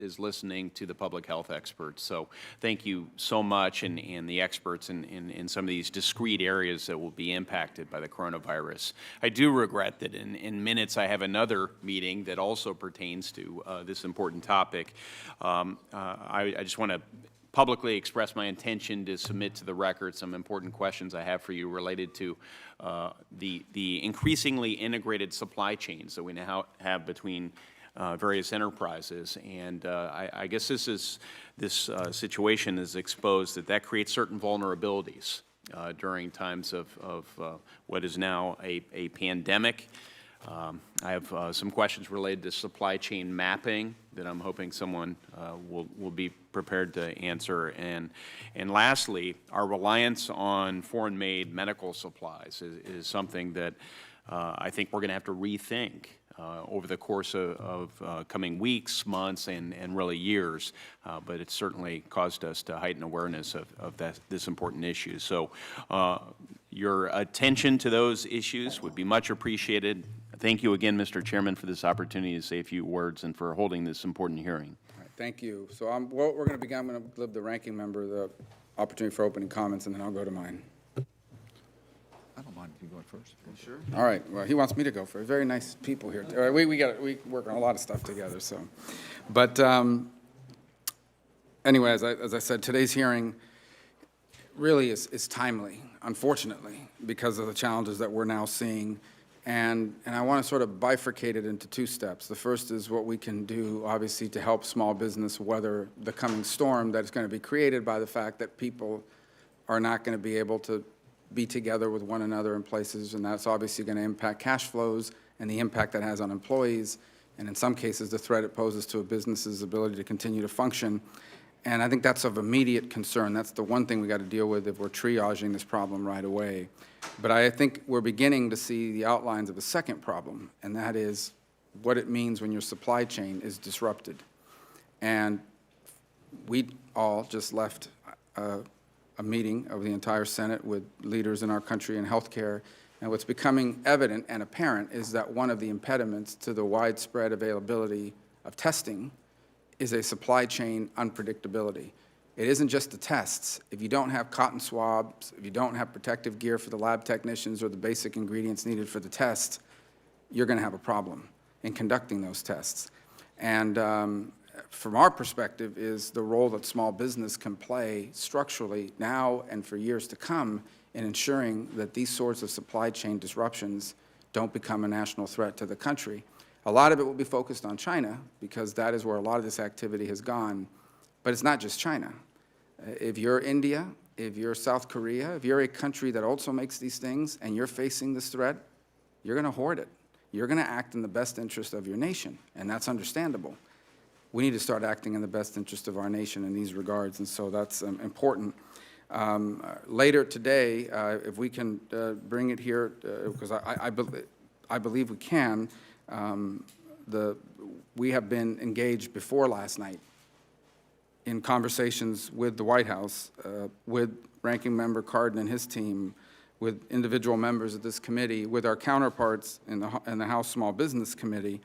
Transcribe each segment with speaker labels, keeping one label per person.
Speaker 1: is listening to the public health experts. So thank you so much, and the experts in some of these discrete areas that will be impacted by the coronavirus. I do regret that in minutes I have another meeting that also pertains to this important topic. I just want to publicly express my intention to submit to the record some important questions I have for you related to the increasingly integrated supply chains that we now have between various enterprises, and I guess this situation is exposed that creates certain vulnerabilities during times of what is now a pandemic. I have some questions related to supply chain mapping that I'm hoping someone will be prepared to answer, and lastly, our reliance on foreign-made medical supplies is something that I think we're going to have to rethink over the course of coming weeks, months, and really years, but it's certainly caused us to heighten awareness of this important issue. So your attention to those issues would be much appreciated. Thank you again, Mr. Chairman, for this opportunity to say a few words and for holding this important hearing.
Speaker 2: All right, thank you. So what we're going to begin, I'm going to give the ranking member the opportunity for opening comments, and then I'll go to mine.
Speaker 3: I don't mind if you going first.
Speaker 2: Sure. All right. Well, he wants me to go first. Very nice people here. All right, we work on a lot of stuff together. So, but anyway, as I said, today's hearing really is timely, unfortunately, because of the challenges that we're now seeing, and I want to sort of bifurcate it into two steps. The first is what we can do, obviously, to help small business weather the coming storm that's going to be created by the fact that people are not going to be able to be together with one another in places, and that's obviously going to impact cash flows and the impact that has on employees, and in some cases the threat it poses to a business's ability to continue to function. And I think that's of immediate concern. That's the one thing we got to deal with if we're triaging this problem right away. But I think we're beginning to see the outlines of a second problem, and that is what it means when your supply chain is disrupted. And we all just left a meeting of the entire Senate with leaders in our country in healthcare, and what's becoming evident and apparent is that one of the impediments to the widespread availability of testing is a supply chain unpredictability. It isn't just the tests. If you don't have cotton swabs, if you don't have protective gear for the lab technicians or the basic ingredients needed for the test, you're going to have a problem in conducting those tests. And from our perspective is the role that small business can play structurally now and for years to come in ensuring that these sorts of supply chain disruptions don't become a national threat to the country. A lot of it will be focused on China because that is where a lot of this activity has gone, but it's not just China. If you're India, if you're South Korea, if you're a country that also makes these things and you're facing this threat, you're going to hoard it. You're going to act in the best interest of your nation, and that's understandable. We need to start acting in the best interest of our nation in these regards, and so that's important. Later today, if we can bring it here, because I believe we can, we have been engaged before last night in conversations with the White House, with Ranking Member Cardin and his team, with individual members of this committee, with our counterparts in the House Small Business Committee,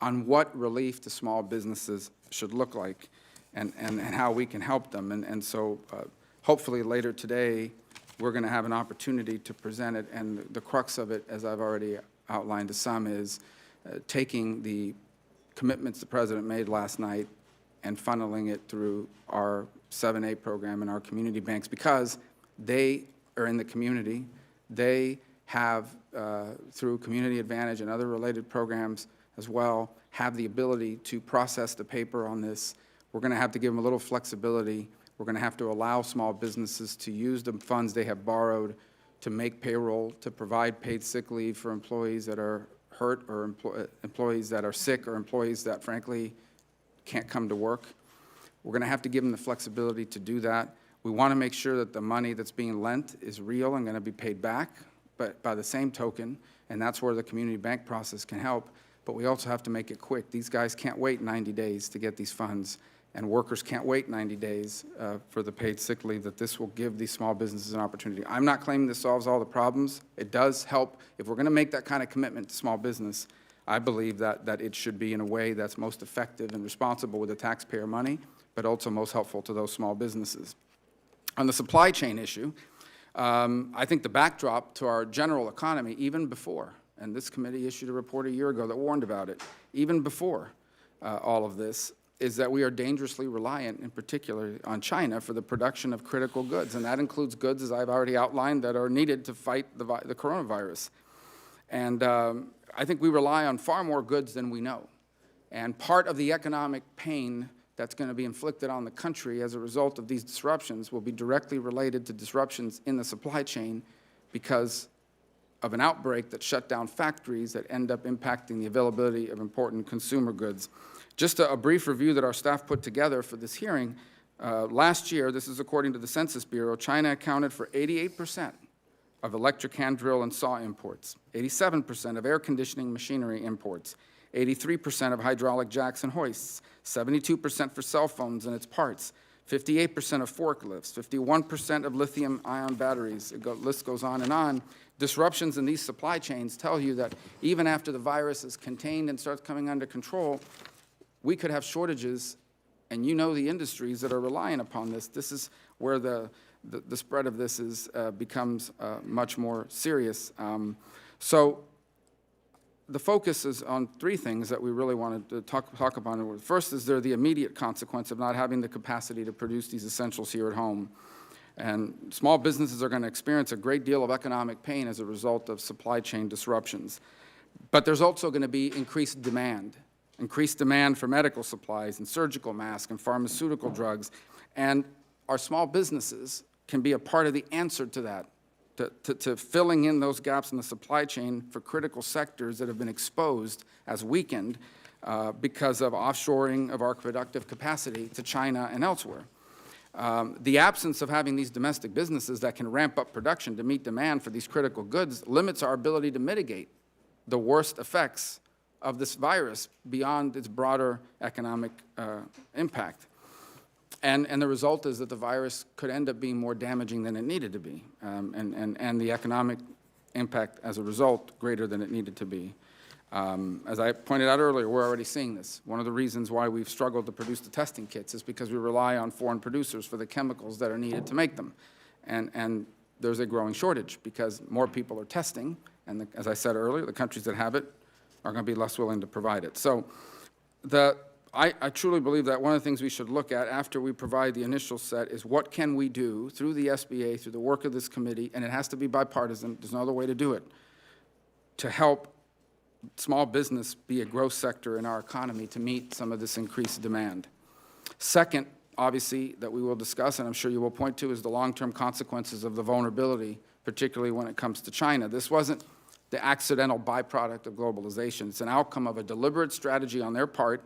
Speaker 2: on what relief to small businesses should look like and how we can help them. And so hopefully later today, we're going to have an opportunity to present it. And the crux of it, as I've already outlined to some, is taking the commitments the President made last night and funneling it through our 7A program and our community banks, because they are in the community. They have, through Community Advantage and other related programs, as well, have the ability to process the paper on this. We're going to have to give them a little flexibility. We're going to have to allow small businesses to use the funds they have borrowed to make payroll, to provide paid sick leave for employees that are hurt or employees that are sick or employees that, frankly, can't come to work. We're going to have to give them the flexibility to do that. We want to make sure that the money that's being lent is real and going to be paid back, but by the same token, and that's where the community bank process can help, but we also have to make it quick. These guys can't wait 90 days to get these funds, and workers can't wait 90 days for the paid sick leave that this will give these small businesses an opportunity. I'm not claiming this solves all the problems. It does help. If we're going to make that kind of commitment to small business, I believe that it should be in a way that's most effective and responsible with the taxpayer money, but also most helpful to those small businesses. On the supply chain issue, I think the backdrop to our general economy, even before, and this committee issued a report a year ago that warned about it, even before all of this, is that we are dangerously reliant, in particular, on China for the production of critical goods. And that includes goods, as I've already outlined, that are needed to fight the coronavirus. And I think we rely on far more goods than we know. And part of the economic pain that's going to be inflicted on the country as a result of these disruptions will be directly related to disruptions in the supply chain because of an outbreak that shut down factories that end up impacting the availability of important consumer goods. Just a brief review that our staff put together for this hearing. Last year, this is according to the Census Bureau, China accounted for 88% of electric hand drill and saw imports, 87% of air conditioning machinery imports, 83% of hydraulic jacks and hoists, 72% for cell phones and its parts, 58% of forklifts, 51% of lithium-ion batteries. The list goes on and on. Disruptions in these supply chains tell you that even after the virus is contained and starts coming under control, we could have shortages, and you know the industries that are relying upon this. This is where the spread of this becomes much more serious. So the focus is on three things that we really wanted to talk about. First is there the immediate consequence of not having the capacity to produce these essentials here at home. And small businesses are going to experience a great deal of economic pain as a result of supply chain disruptions. But there's also going to be increased demand for medical supplies and surgical masks and pharmaceutical drugs. And our small businesses can be a part of the answer to that, to filling in those gaps in the supply chain for critical sectors that have been exposed as weakened because of offshoring of our productive capacity to China and elsewhere. The absence of having these domestic businesses that can ramp up production to meet demand for these critical goods limits our ability to mitigate the worst effects of this virus beyond its broader economic impact. And the result is that the virus could end up being more damaging than it needed to be, and the economic impact as a result greater than it needed to be. As I pointed out earlier, we're already seeing this. One of the reasons why we've struggled to produce the testing kits is because we rely on foreign producers for the chemicals that are needed to make them. And there's a growing shortage because more people are testing, and as I said earlier, the countries that have it are going to be less willing to provide it. So I truly believe that one of the things we should look at after we provide the initial set is what can we do through the SBA, through the work of this committee, and it has to be bipartisan, there's no other way to do it, to help small business be a growth sector in our economy to meet some of this increased demand. Second, obviously, that we will discuss, and I'm sure you will point to, is the long-term consequences of the vulnerability, particularly when it comes to China. This wasn't the accidental byproduct of globalization. It's an outcome of a deliberate strategy on their part,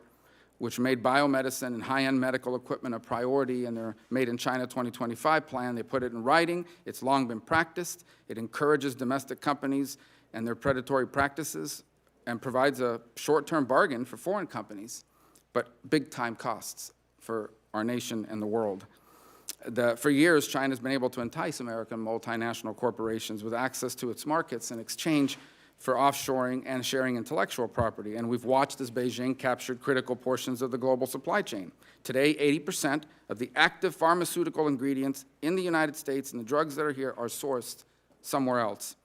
Speaker 2: which made biomedicine and high-end medical equipment a priority in their Made in China 2025 plan. They put it in writing. It's long been practiced. It encourages domestic companies and their predatory practices and provides a short-term bargain for foreign companies, but big-time costs for our nation and the world. For years, China's been able to entice American multinational corporations with access to its markets in exchange for offshoring and sharing intellectual property. And we've watched as Beijing captured critical portions of the global supply chain. Today, 80% of the active pharmaceutical ingredients in the United States and the drugs that are here are sourced somewhere else.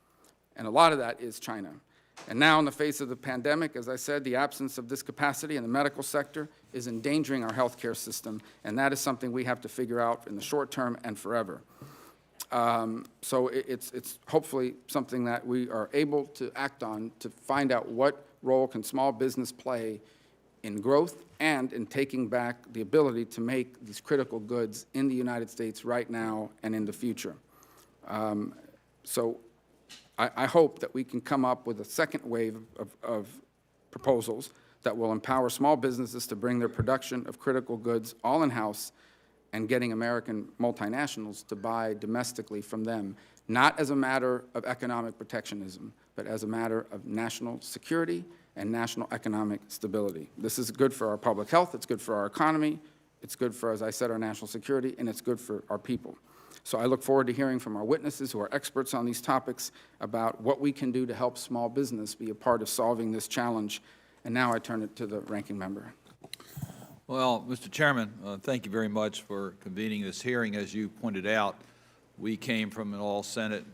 Speaker 2: And a lot of that is China. And now, in the face of the pandemic, as I said, the absence of this capacity in the medical sector is endangering our healthcare system, and that is something we have to figure out in the short term and forever. So it's hopefully something that we are able to act on to find out what role can small business play in growth and in taking back the ability to make these critical goods in the United States right now and in the future. So I hope that we can come up with a second wave of proposals that will empower small businesses to bring their production of critical goods all in-house and getting American multinationals to buy domestically from them, not as a matter of economic protectionism, but as a matter of national security and national economic stability. This is good for our public health, it's good for our economy, it's good for, as I said, our national security, and it's good for our people. So I look forward to hearing from our witnesses who are experts on these topics about what we can do to help small business be a part of solving this challenge. And now I turn it to the ranking member.
Speaker 3: Well, Mr. Chairman, thank you very much for convening this hearing. As you pointed out, we came from an all-Senate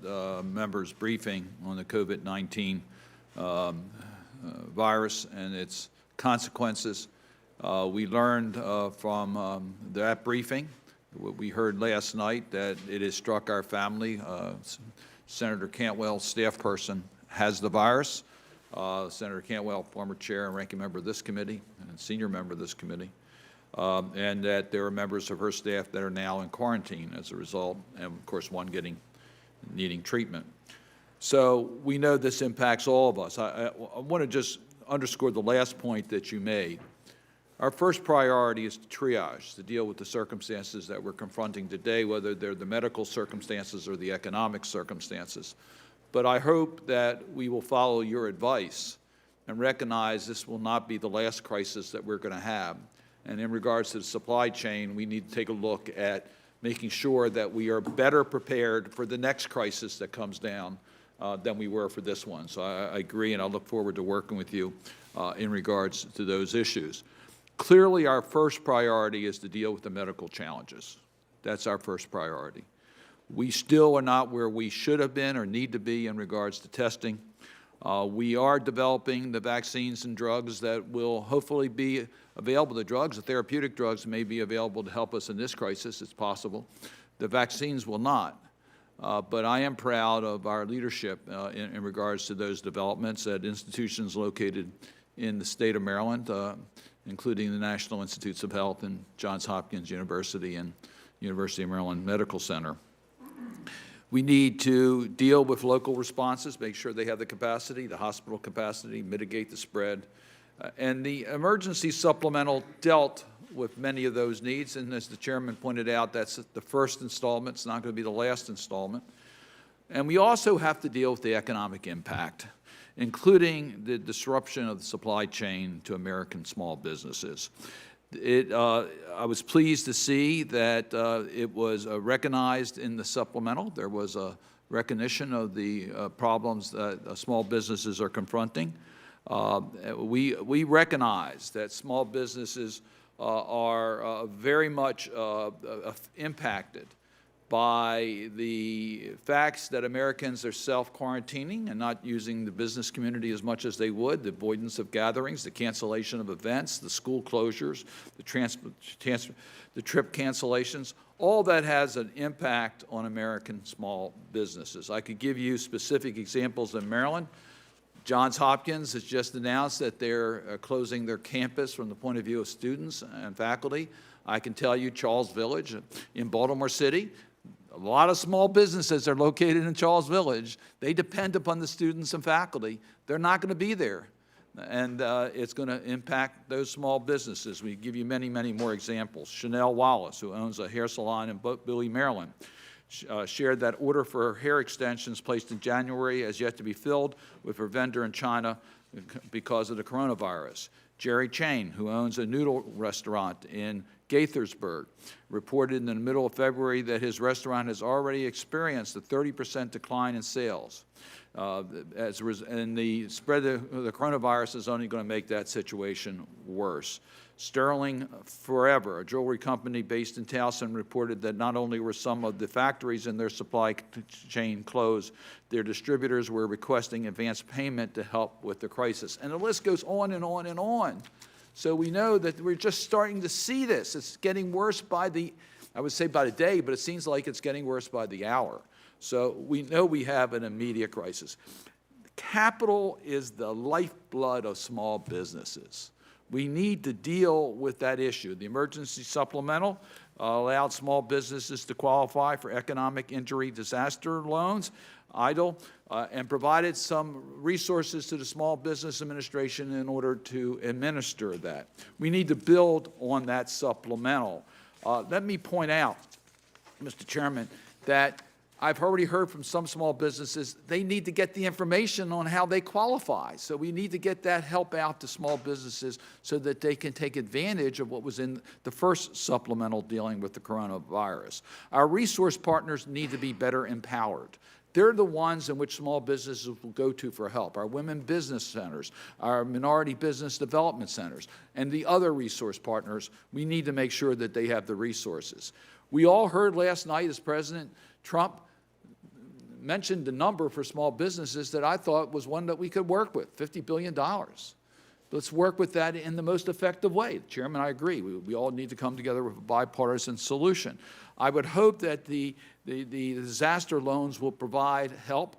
Speaker 3: members briefing on the COVID-19 virus and its consequences. We learned from that briefing, what we heard last night, that it has struck our family. Senator Cantwell, staff person, has the virus. Senator Cantwell, former chair and ranking member of this committee and senior member of this committee, and that there are members of her staff that are now in quarantine as a result, and of course one needing treatment. So we know this impacts all of us. I want to just underscore the last point that you made. Our first priority is to triage, to deal with the circumstances that we're confronting today, whether they're the medical circumstances or the economic circumstances. But I hope that we will follow your advice and recognize this will not be the last crisis that we're going to have. And in regards to the supply chain, we need to take a look at making sure that we are better prepared for the next crisis that comes down than we were for this one. So I agree, and I look forward to working with you in regards to those issues. Clearly, our first priority is to deal with the medical challenges. That's our first priority. We still are not where we should have been or need to be in regards to testing. We are developing the vaccines and drugs that will hopefully be available. The drugs, the therapeutic drugs, may be available to help us in this crisis. It's possible. The vaccines will not. But I am proud of our leadership in regards to those developments at institutions located in the state of Maryland, including the National Institutes of Health and Johns Hopkins University and University of Maryland Medical Center. We need to deal with local responses, make sure they have the capacity, the hospital capacity, mitigate the spread. And the emergency supplemental dealt with many of those needs, and as the chairman pointed out, that's the first installment. It's not going to be the last installment. And we also have to deal with the economic impact, including the disruption of the supply chain to American small businesses. I was pleased to see that it was recognized in the supplemental. There was a recognition of the problems that small businesses are confronting. We recognize that small businesses are very much impacted by the facts that Americans are self-quarantining and not using the business community as much as they would, the avoidance of gatherings, the cancellation of events, the school closures, the trip cancellations. All that has an impact on American small businesses. I could give you specific examples in Maryland. Johns Hopkins has just announced that they're closing their campus from the point of view of students and faculty. I can tell you Charles Village in Baltimore City, a lot of small businesses are located in Charles Village. They depend upon the students and faculty. They're not going to be there. And it's going to impact those small businesses. We give you many, many more examples. Chanel Wallace, who owns a hair salon in Bowie, Maryland, shared that order for hair extensions placed in January has yet to be filled with her vendor in China because of the coronavirus. Jerry Chain, who owns a noodle restaurant in Gaithersburg, reported in the middle of February that his restaurant has already experienced a 30% decline in sales. And the spread of the coronavirus is only going to make that situation worse. Sterling Forever, a jewelry company based in Towson, reported that not only were some of the factories in their supply chain closed, their distributors were requesting advance payment to help with the crisis. And the list goes on and on and on. So we know that we're just starting to see this. It's getting worse by the, I would say by the day, but it seems like it's getting worse by the hour. So we know we have an immediate crisis. Capital is the lifeblood of small businesses. We need to deal with that issue. The emergency supplemental allowed small businesses to qualify for economic injury disaster loans, EIDL, and provided some resources to the Small Business Administration in order to administer that. We need to build on that supplemental. Let me point out, Mr. Chairman, that I've already heard from some small businesses, they need to get the information on how they qualify. So we need to get that help out to small businesses so that they can take advantage of what was in the first supplemental dealing with the coronavirus. Our resource partners need to be better empowered. They're the ones in which small businesses will go to for help. Our women business centers, our minority business development centers, and the other resource partners, we need to make sure that they have the resources. We all heard last night as President Trump mentioned the number for small businesses that I thought was one that we could work with, $50 billion. Let's work with that in the most effective way. Chairman, I agree. We all need to come together with a bipartisan solution. I would hope that the disaster loans will provide help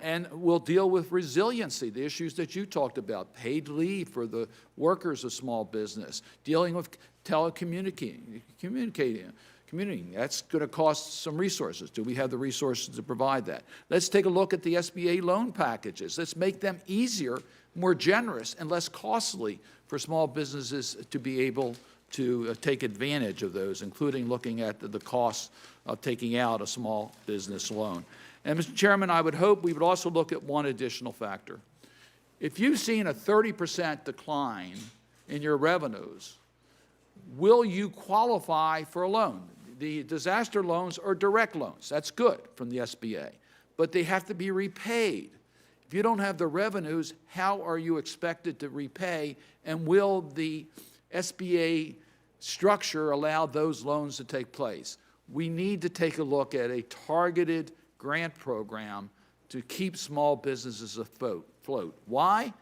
Speaker 3: and will deal with resiliency, the issues that you talked about, paid leave for the workers of small business, dealing with telecommunicating, community. That's going to cost some resources. Do we have the resources to provide that? Let's take a look at the SBA loan packages. Let's make them easier, more generous, and less costly for small businesses to be able to take advantage of those, including looking at the costs of taking out a small business loan. And, Mr. Chairman, I would hope we would also look at one additional factor. If you've seen a 30% decline in your revenues, will you qualify for a loan? The disaster loans are direct loans. That's good from the SBA, but they have to be repaid. If you don't have the revenues, how are you expected to repay, and will the SBA structure allow those loans to take place? We need to take a look at a targeted grant program to keep small businesses afloat. Why?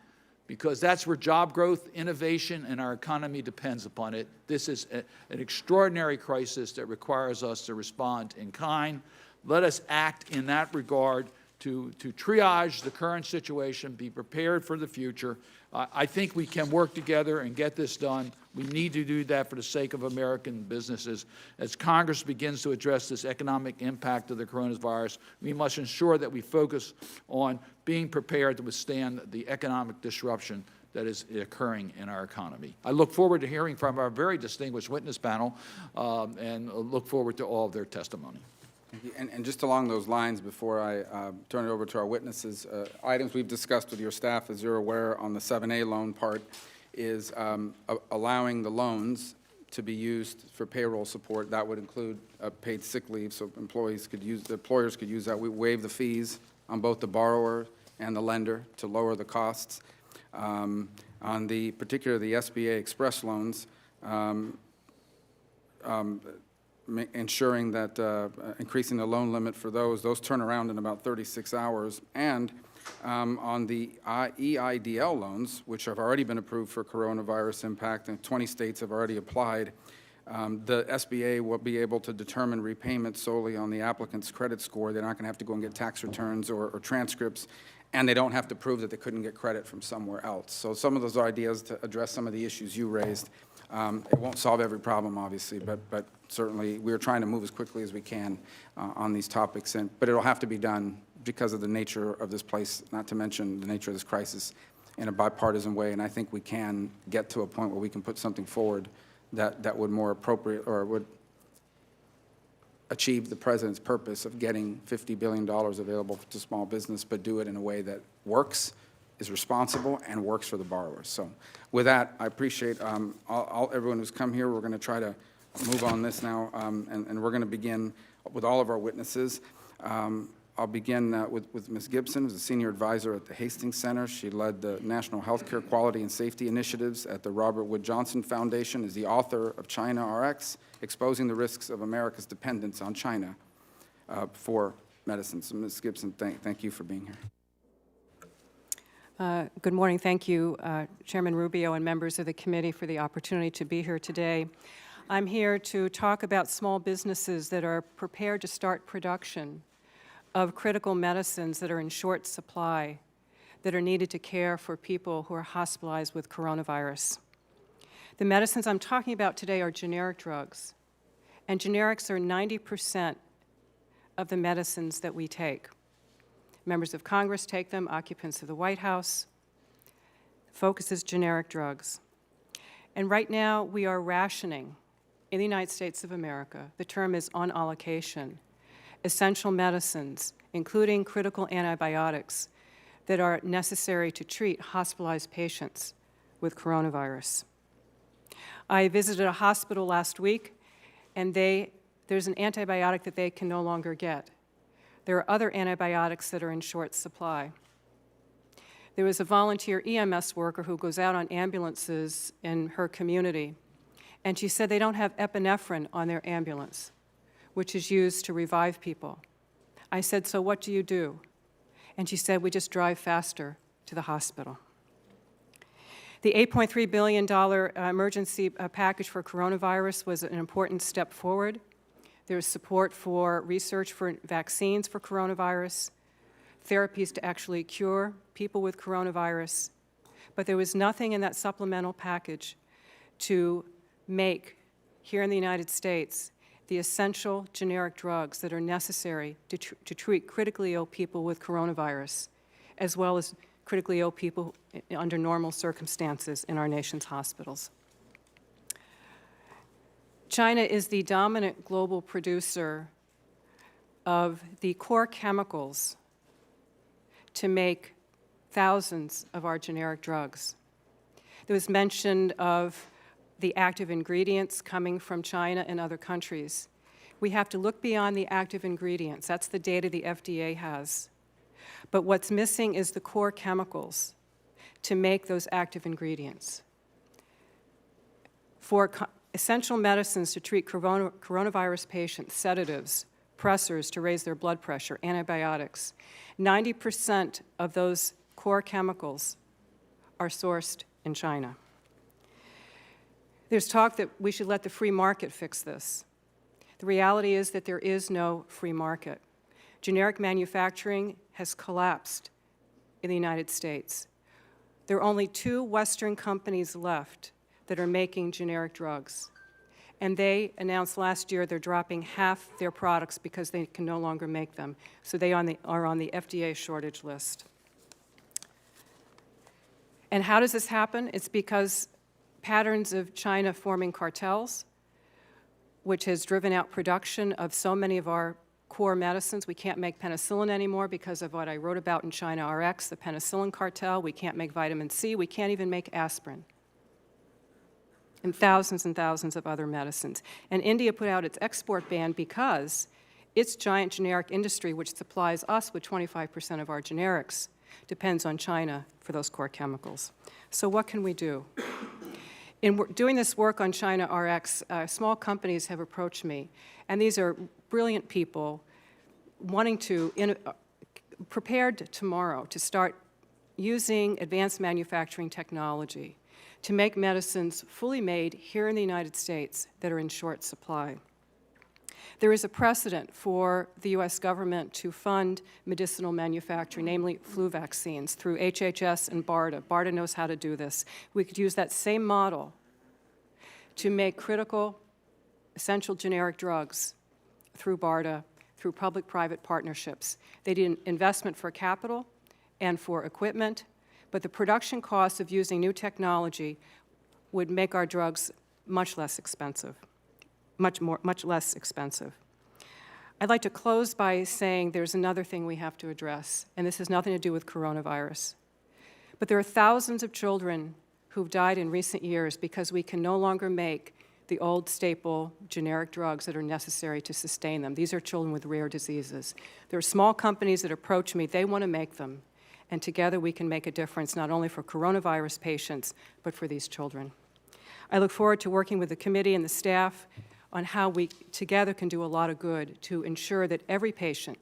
Speaker 3: Because that's where job growth, innovation, and our economy depends upon it. This is an extraordinary crisis that requires us to respond in kind. Let us act in that regard to triage the current situation, be prepared for the future. I think we can work together and get this done. We need to do that for the sake of American businesses. As Congress begins to address this economic impact of the coronavirus, we must ensure that we focus on being prepared to withstand the economic disruption that is occurring in our economy. I look forward to hearing from our very distinguished witness panel and look forward to all of their testimony.
Speaker 2: And just along those lines, before I turn it over to our witnesses, items we've discussed with your staff, as you're aware, on the 7A loan part, is allowing the loans to be used for payroll support. That would include paid sick leave, so employers could use that. We waive the fees on both the borrower and the lender to lower the costs. On the particularly the SBA Express loans, ensuring that increasing the loan limit for those turn around in about 36 hours. And on the EIDL loans, which have already been approved for coronavirus impact, and 20 states have already applied, the SBA will be able to determine repayment solely on the applicant's credit score. They're not going to have to go and get tax returns or transcripts, and they don't have to prove that they couldn't get credit from somewhere else. So some of those ideas to address some of the issues you raised. It won't solve every problem, obviously, but certainly we're trying to move as quickly as we can on these topics. But it'll have to be done because of the nature of this place, not to mention the nature of this crisis, in a bipartisan way. And I think we can get to a point where we can put something forward that would more appropriate or would achieve the president's purpose of getting $50 billion available to small business, but do it in a way that works, is responsible, and works for the borrowers. So with that, I appreciate everyone who's come here. We're going to try to move on this now, and we're going to begin with all of our witnesses. I'll begin with Ms. Gibson, who's a senior advisor at the Hastings Center. She led the National Healthcare Quality and Safety Initiatives at the Robert Wood Johnson Foundation, is the author of China RX, Exposing the Risks of America's Dependence on China for Medicine. So Ms. Gibson, thank you for being here.
Speaker 4: Good morning. Thank you, Chairman Rubio and members of the committee, for the opportunity to be here today. I'm here to talk about small businesses that are prepared to start production of critical medicines that are in short supply, that are needed to care for people who are hospitalized with coronavirus. The medicines I'm talking about today are generic drugs, and generics are 90% of the medicines that we take. Members of Congress take them, occupants of the White House. Focus is generic drugs. And right now, we are rationing in the United States of America. The term is on allocation. essential medicines, including critical antibiotics, that are necessary to treat hospitalized patients with coronavirus. I visited a hospital last week, and there's an antibiotic that they can no longer get. There are other antibiotics that are in short supply. There was a volunteer EMS worker who goes out on ambulances in her community, and she said they don't have epinephrine on their ambulance, which is used to revive people. I said, so what do you do? And she said, we just drive faster to the hospital. The $8.3 billion emergency package for coronavirus was an important step forward. There was support for research for vaccines for coronavirus, therapies to actually cure people with coronavirus, but there was nothing in that supplemental package to make, here in the United States, the essential generic drugs that are necessary to treat critically ill people with coronavirus, as well as critically ill people under normal circumstances in our nation's hospitals. China is the dominant global producer of the core chemicals to make thousands of our generic drugs. There was mention of the active ingredients coming from China and other countries. We have to look beyond the active ingredients. That's the data the FDA has. But what's missing is the core chemicals to make those active ingredients. For essential medicines to treat coronavirus patients, sedatives, pressors to raise their blood pressure, antibiotics, 90% of those core chemicals are sourced in China. There's talk that we should let the free market fix this. The reality is that there is no free market. Generic manufacturing has collapsed in the United States. There are only 2 Western companies left that are making generic drugs. And they announced last year they're dropping half their products because they can no longer make them. So they are on the FDA shortage list. And how does this happen? It's because patterns of China forming cartels, which has driven out production of so many of our core medicines. We can't make penicillin anymore because of what I wrote about in China RX, the penicillin cartel. We can't make vitamin C. We can't even make aspirin. And thousands of other medicines. And India put out its export ban because its giant generic industry, which supplies us with 25% of our generics, depends on China for those core chemicals. So what can we do? In doing this work on China RX, small companies have approached me, and these are brilliant people wanting to, prepared tomorrow to start using advanced manufacturing technology to make medicines fully made here in the United States that are in short supply. There is a precedent for the U.S. government to fund medicinal manufacturing, namely flu vaccines, through HHS and BARDA. BARDA knows how to do this. We could use that same model to make critical, essential generic drugs through BARDA, through public-private partnerships. They did investment for capital and for equipment, but the production costs of using new technology would make our drugs much less expensive. Much less expensive. I'd like to close by saying there's another thing we have to address, and this has nothing to do with coronavirus. But there are thousands of children who've died in recent years because we can no longer make the old staple generic drugs that are necessary to sustain them. These are children with rare diseases. There are small companies that approach me. They want to make them, and together we can make a difference not only for coronavirus patients, but for these children. I look forward to working with the committee and the staff on how we together can do a lot of good to ensure that every patient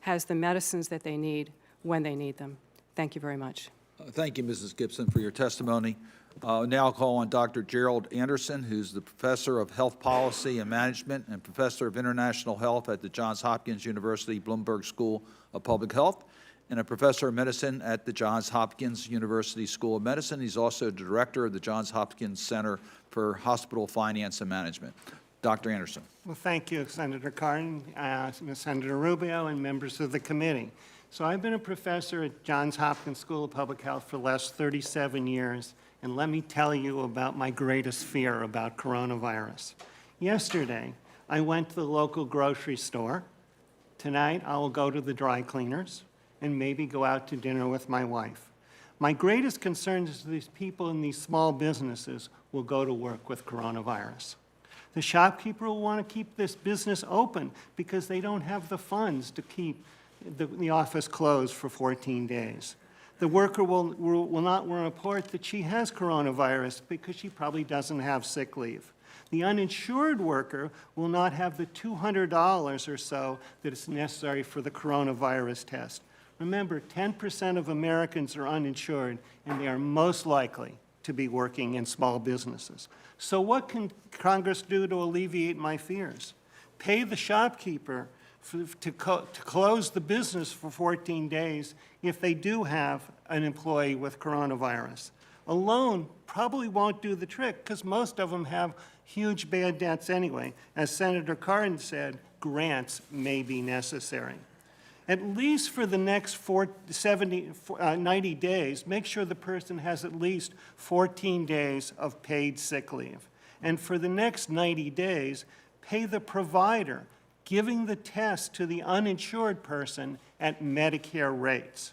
Speaker 4: has the medicines that they need when they need them. Thank you very much.
Speaker 3: Thank you, Mrs. Gibson, for your testimony. Now I'll call on Dr. Gerard Anderson, who's the Professor of Health Policy and Management and Professor of International Health at the Johns Hopkins University Bloomberg School of Public Health, and a Professor of Medicine at the Johns Hopkins University School of Medicine. He's also the Director of the Johns Hopkins Center for Hospital Finance and Management. Dr. Anderson.
Speaker 5: Well, thank you, Senator Cardin, Senator Rubio, and members of the committee. So I've been a professor at Johns Hopkins School of Public Health for the last 37 years, and let me tell you about my greatest fear about coronavirus. Yesterday, I went to the local grocery store Tonight, I will go to the dry cleaners and maybe go out to dinner with my wife. My greatest concern is these people in these small businesses will go to work with coronavirus. The shopkeeper will want to keep this business open because they don't have the funds to keep the office closed for 14 days. The worker will not report that she has coronavirus because she probably doesn't have sick leave. The uninsured worker will not have the $200 or so that is necessary for the coronavirus test. Remember, 10% of Americans are uninsured, and they are most likely to be working in small businesses. So what can Congress do to alleviate my fears? Pay the shopkeeper to close the business for 14 days if they do have an employee with coronavirus. A loan probably won't do the trick because most of them have huge bad debts anyway. As Senator Cardin said, grants may be necessary. At least for the next 90 days, make sure the person has at least 14 days of paid sick leave. And for the next 90 days, pay the provider, giving the test to the uninsured person at Medicare rates.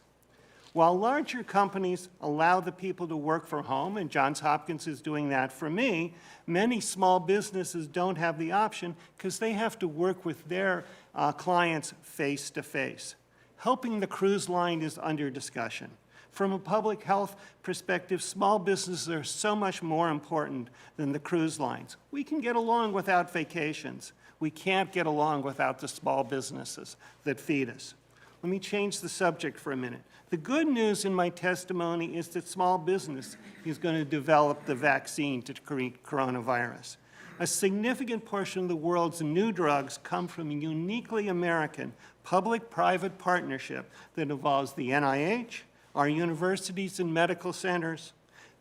Speaker 5: While larger companies allow the people to work from home, and Johns Hopkins is doing that for me, many small businesses don't have the option because they have to work with their clients face-to-face. Helping the cruise line is under discussion. From a public health perspective, small businesses are so much more important than the cruise lines. We can get along without vacations. We can't get along without the small businesses that feed us. Let me change the subject for a minute. The good news in my testimony is that small business is going to develop the vaccine to treat coronavirus. A significant portion of the world's new drugs come from a uniquely American public-private partnership that involves the NIH, our universities and medical centers,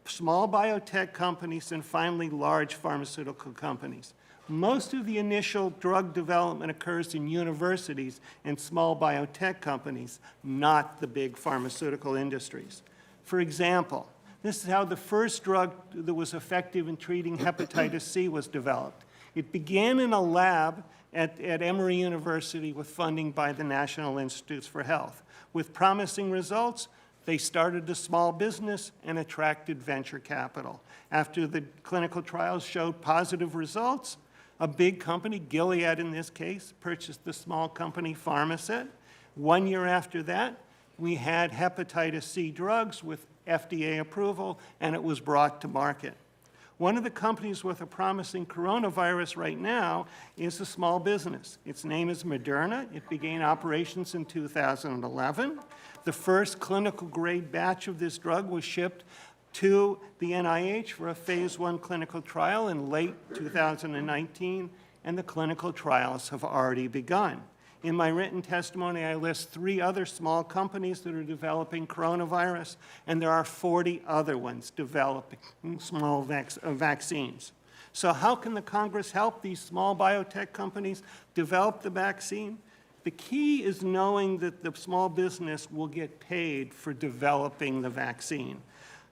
Speaker 5: small biotech companies, and finally large pharmaceutical companies. Most of the initial drug development occurs in universities and small biotech companies, not the big pharmaceutical industries. For example, this is how the first drug that was effective in treating hepatitis C was developed. It began in a lab at Emory University with funding by the National Institutes for Health. With promising results, they started a small business and attracted venture capital. After the clinical trials showed positive results, a big company, Gilead in this case, purchased the small company Pharmacet. 1 year after that, we had hepatitis C drugs with FDA approval, and it was brought to market. One of the companies with a promising coronavirus right now is a small business. Its name is Moderna. It began operations in 2011. The first clinical grade batch of this drug was shipped to the NIH for a phase 1 clinical trial in late 2019, and the clinical trials have already begun. In my written testimony, I list 3 other small companies that are developing coronavirus, and there are 40 other ones developing small vaccines. So how can the Congress help these small biotech companies develop the vaccine? The key is knowing that the small business will get paid for developing the vaccine.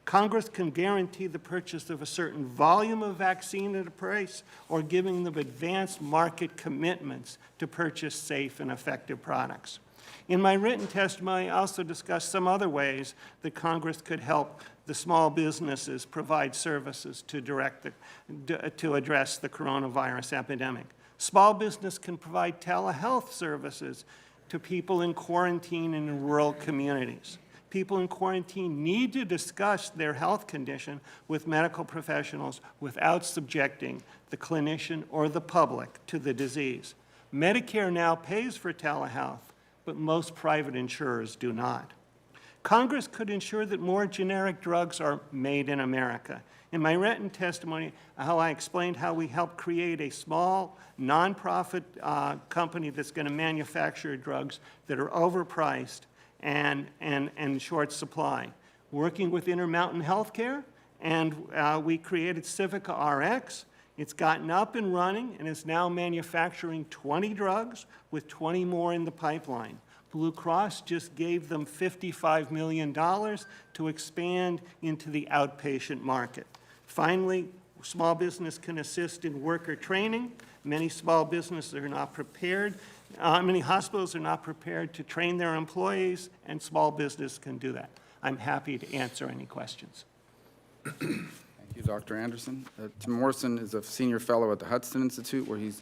Speaker 5: Congress can guarantee the purchase of a certain volume of vaccine at a price or giving them advanced market commitments to purchase safe and effective products. In my written testimony, I also discussed some other ways that Congress could help the small businesses provide services to address the coronavirus epidemic. Small business can provide telehealth services to people in quarantine and in rural communities. People in quarantine need to discuss their health condition with medical professionals without subjecting the clinician or the public to the disease. Medicare now pays for telehealth, but most private insurers do not. Congress could ensure that more generic drugs are made in America. In my written testimony, how I explained how we helped create a small, nonprofit company that's going to manufacture drugs that are overpriced and short supply. Working with Intermountain Healthcare, and we created Civica RX. It's gotten up and running and is now manufacturing 20 drugs with 20 more in the pipeline. Blue Cross just gave them $55 million to expand into the outpatient market. Finally, Small business can assist in worker training. Many small businesses are not prepared. Many hospitals are not prepared to train their employees, and small business can do that. I'm happy to answer any questions.
Speaker 2: Thank you, Dr. Anderson. Tim Morrison is a senior fellow at the Hudson Institute, where he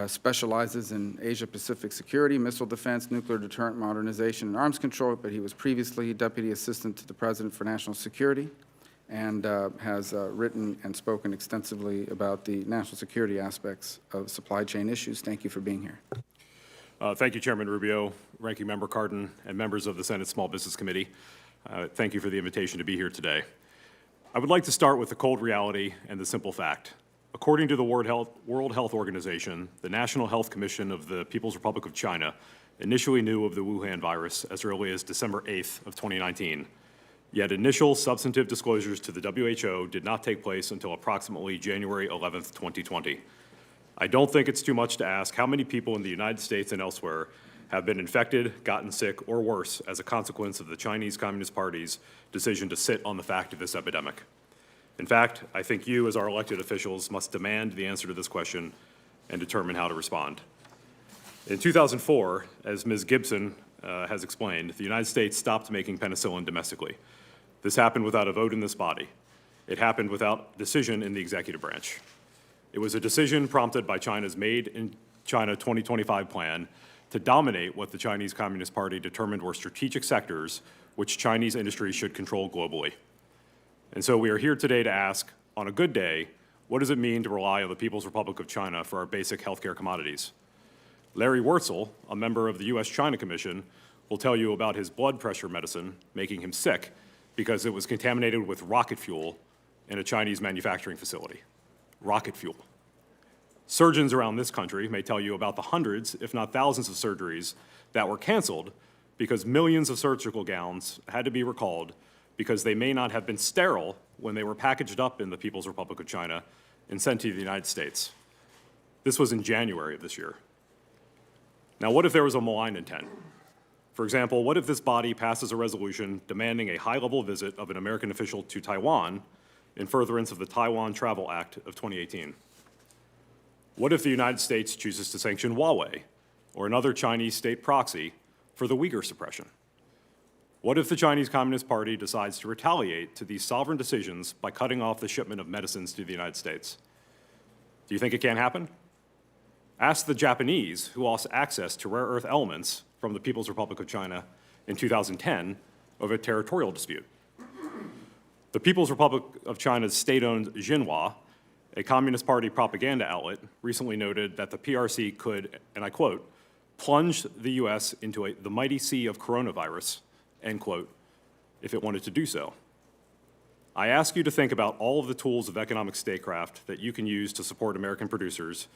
Speaker 2: specializes in Asia-Pacific security, missile defense, nuclear deterrent modernization, and arms control, but he was previously Deputy Assistant to the President for National Security and has written and spoken extensively about the national security aspects of supply chain issues. Thank you for being here.
Speaker 6: Thank you, Chairman Rubio, Ranking Member Cardin, and members of the Senate Small Business Committee. Thank you for the invitation to be here today. I would like to start with the cold reality and the simple fact. According to the World Health Organization, the National Health Commission of the People's Republic of China initially knew of the Wuhan virus as early as December 8th of 2019. Yet initial substantive disclosures to the WHO did not take place until approximately January 11th, 2020. I don't think it's too much to ask how many people in the United States and elsewhere have been infected, gotten sick, or worse as a consequence of the Chinese Communist Party's decision to sit on the fact of this epidemic. In fact, I think you, as our elected officials, must demand the answer to this question and determine how to respond. In 2004, as Ms. Gibson has explained, the United States stopped making penicillin domestically. This happened without a vote in this body. It happened without decision in the executive branch. It was a decision prompted by China's Made in China 2025 plan to dominate what the Chinese Communist Party determined were strategic sectors which Chinese industry should control globally. And so we are here today to ask, on a good day, what does it mean to rely on the People's Republic of China for our basic healthcare commodities? Larry Wurtzel, a member of the U.S.-China Commission, will tell you about his blood pressure medicine making him sick because it was contaminated with rocket fuel in a Chinese manufacturing facility. Rocket fuel. Surgeons around this country may tell you about the hundreds, if not thousands, of surgeries that were canceled because millions of surgical gowns had to be recalled because they may not have been sterile when they were packaged up in the People's Republic of China and sent to the United States. This was in January of this year. Now, what if there was a malign intent? For example, what if this body passes a resolution demanding a high-level visit of an American official to Taiwan in furtherance of the Taiwan Travel Act of 2018? What if the United States chooses to sanction Huawei or another Chinese state proxy for the Uyghur suppression? What if the Chinese Communist Party decides to retaliate to these sovereign decisions by cutting off the shipment of medicines to the United States? Do you think it can't happen? Ask the Japanese, who lost access to rare earth elements from the People's Republic of China in 2010 over a territorial dispute. The People's Republic of China's state-owned Xinhua, a Communist Party propaganda outlet, recently noted that the PRC could, and I quote, plunge the U.S. into the mighty sea of coronavirus, end quote, if it wanted to do so. I ask you to think about all of the tools of economic statecraft that you can use to support American producers,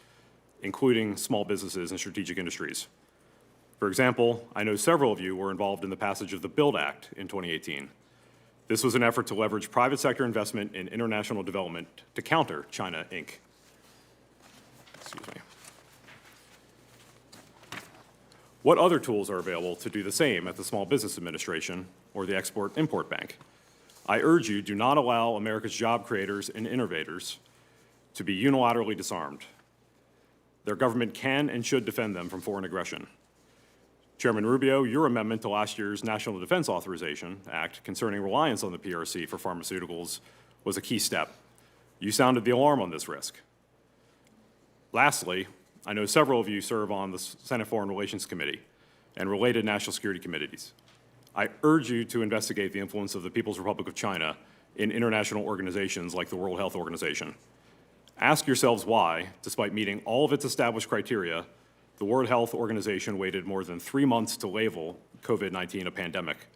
Speaker 6: including small businesses and strategic industries. For example, I know several of you were involved in the passage of the BUILD Act in 2018. This was an effort to leverage private sector investment in international development to counter China, Inc. Excuse me. What other tools are available to do the same at the Small Business Administration or the Export-Import Bank? I urge you, do not allow America's job creators and innovators to be unilaterally disarmed. Their government can and should defend them from foreign aggression. Chairman Rubio, your amendment to last year's National Defense Authorization Act concerning reliance on the PRC for pharmaceuticals was a key step. You sounded the alarm on this risk. Lastly, I know several of you serve on the Senate Foreign Relations Committee and related national security committees. I urge you to investigate the influence of the People's Republic of China in international organizations like the World Health Organization. Ask yourselves why, despite meeting all of its established criteria, the World Health Organization waited more than 3 months to label COVID-19 a pandemic.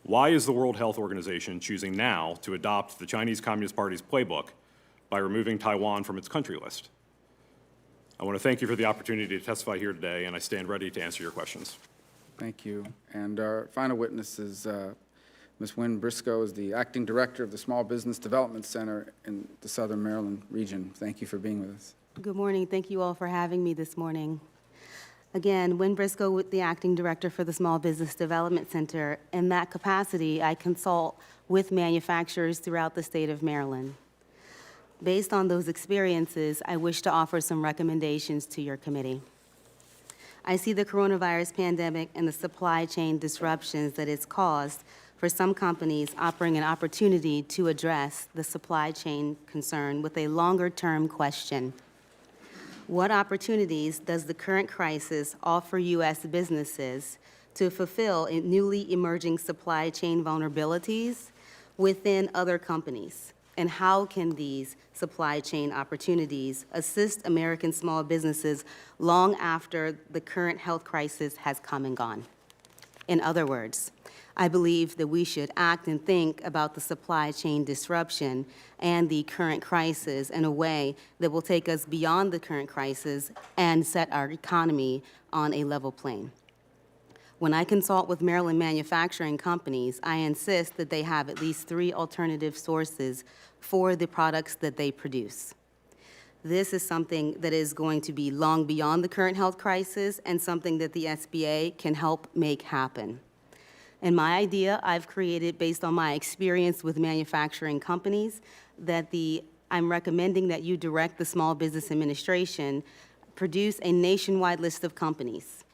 Speaker 6: Why is the World Health Organization choosing now to adopt the Chinese Communist Party's playbook by removing Taiwan from its country list? I want to thank you for the opportunity to testify here today, and I stand ready to answer your questions.
Speaker 2: Thank you. And our final witness is Ms. Wynne Briscoe, is the Acting Director of the Small Business Development Center in the Southern Maryland region. Thank you for being with us.
Speaker 7: Good morning. Thank you all for having me this morning. Again, Wynne Briscoe, with the Acting Director for the Small Business Development Center. In that capacity, I consult with manufacturers throughout the state of Maryland. Based on those experiences, I wish to offer some recommendations to your committee. I see the coronavirus pandemic and the supply chain disruptions that it's caused for some companies offering an opportunity to address the supply chain concern with a longer-term question. What opportunities does the current crisis offer U.S. businesses to fulfill newly emerging supply chain vulnerabilities within other companies? And how can these supply chain opportunities assist American small businesses long after the current health crisis has come and gone? In other words, I believe that we should act and think about the supply chain disruption and the current crisis in a way that will take us beyond the current crisis and set our economy on a level plane. When I consult with Maryland manufacturing companies, I insist that they have at least 3 alternative sources for the products that they produce. This is something that is going to be long beyond the current health crisis and something that the SBA can help make happen. And my idea I've created based on my experience with manufacturing companies that I'm recommending that you direct the Small Business Administration produce a nationwide list of companies.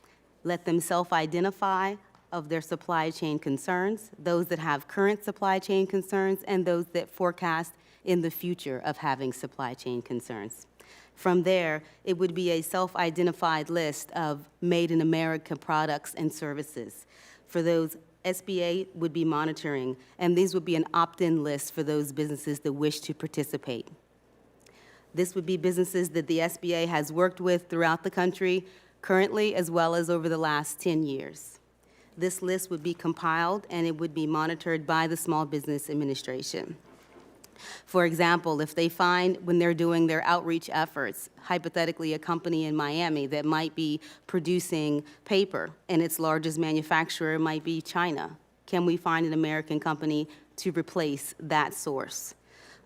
Speaker 7: Let them self-identify of their supply chain concerns, those that have current supply chain concerns, and those that forecast in the future of having supply chain concerns. From there, it would be a self-identified list of Made in America products and services. For those, SBA would be monitoring, and these would be an opt-in list for those businesses that wish to participate. This would be businesses that the SBA has worked with throughout the country, currently as well as over the last 10 years. This list would be compiled and it would be monitored by the Small Business Administration. For example, if they find when they're doing their outreach efforts, hypothetically a company in Miami that might be producing paper and its largest manufacturer might be China, can we find an American company to replace that source?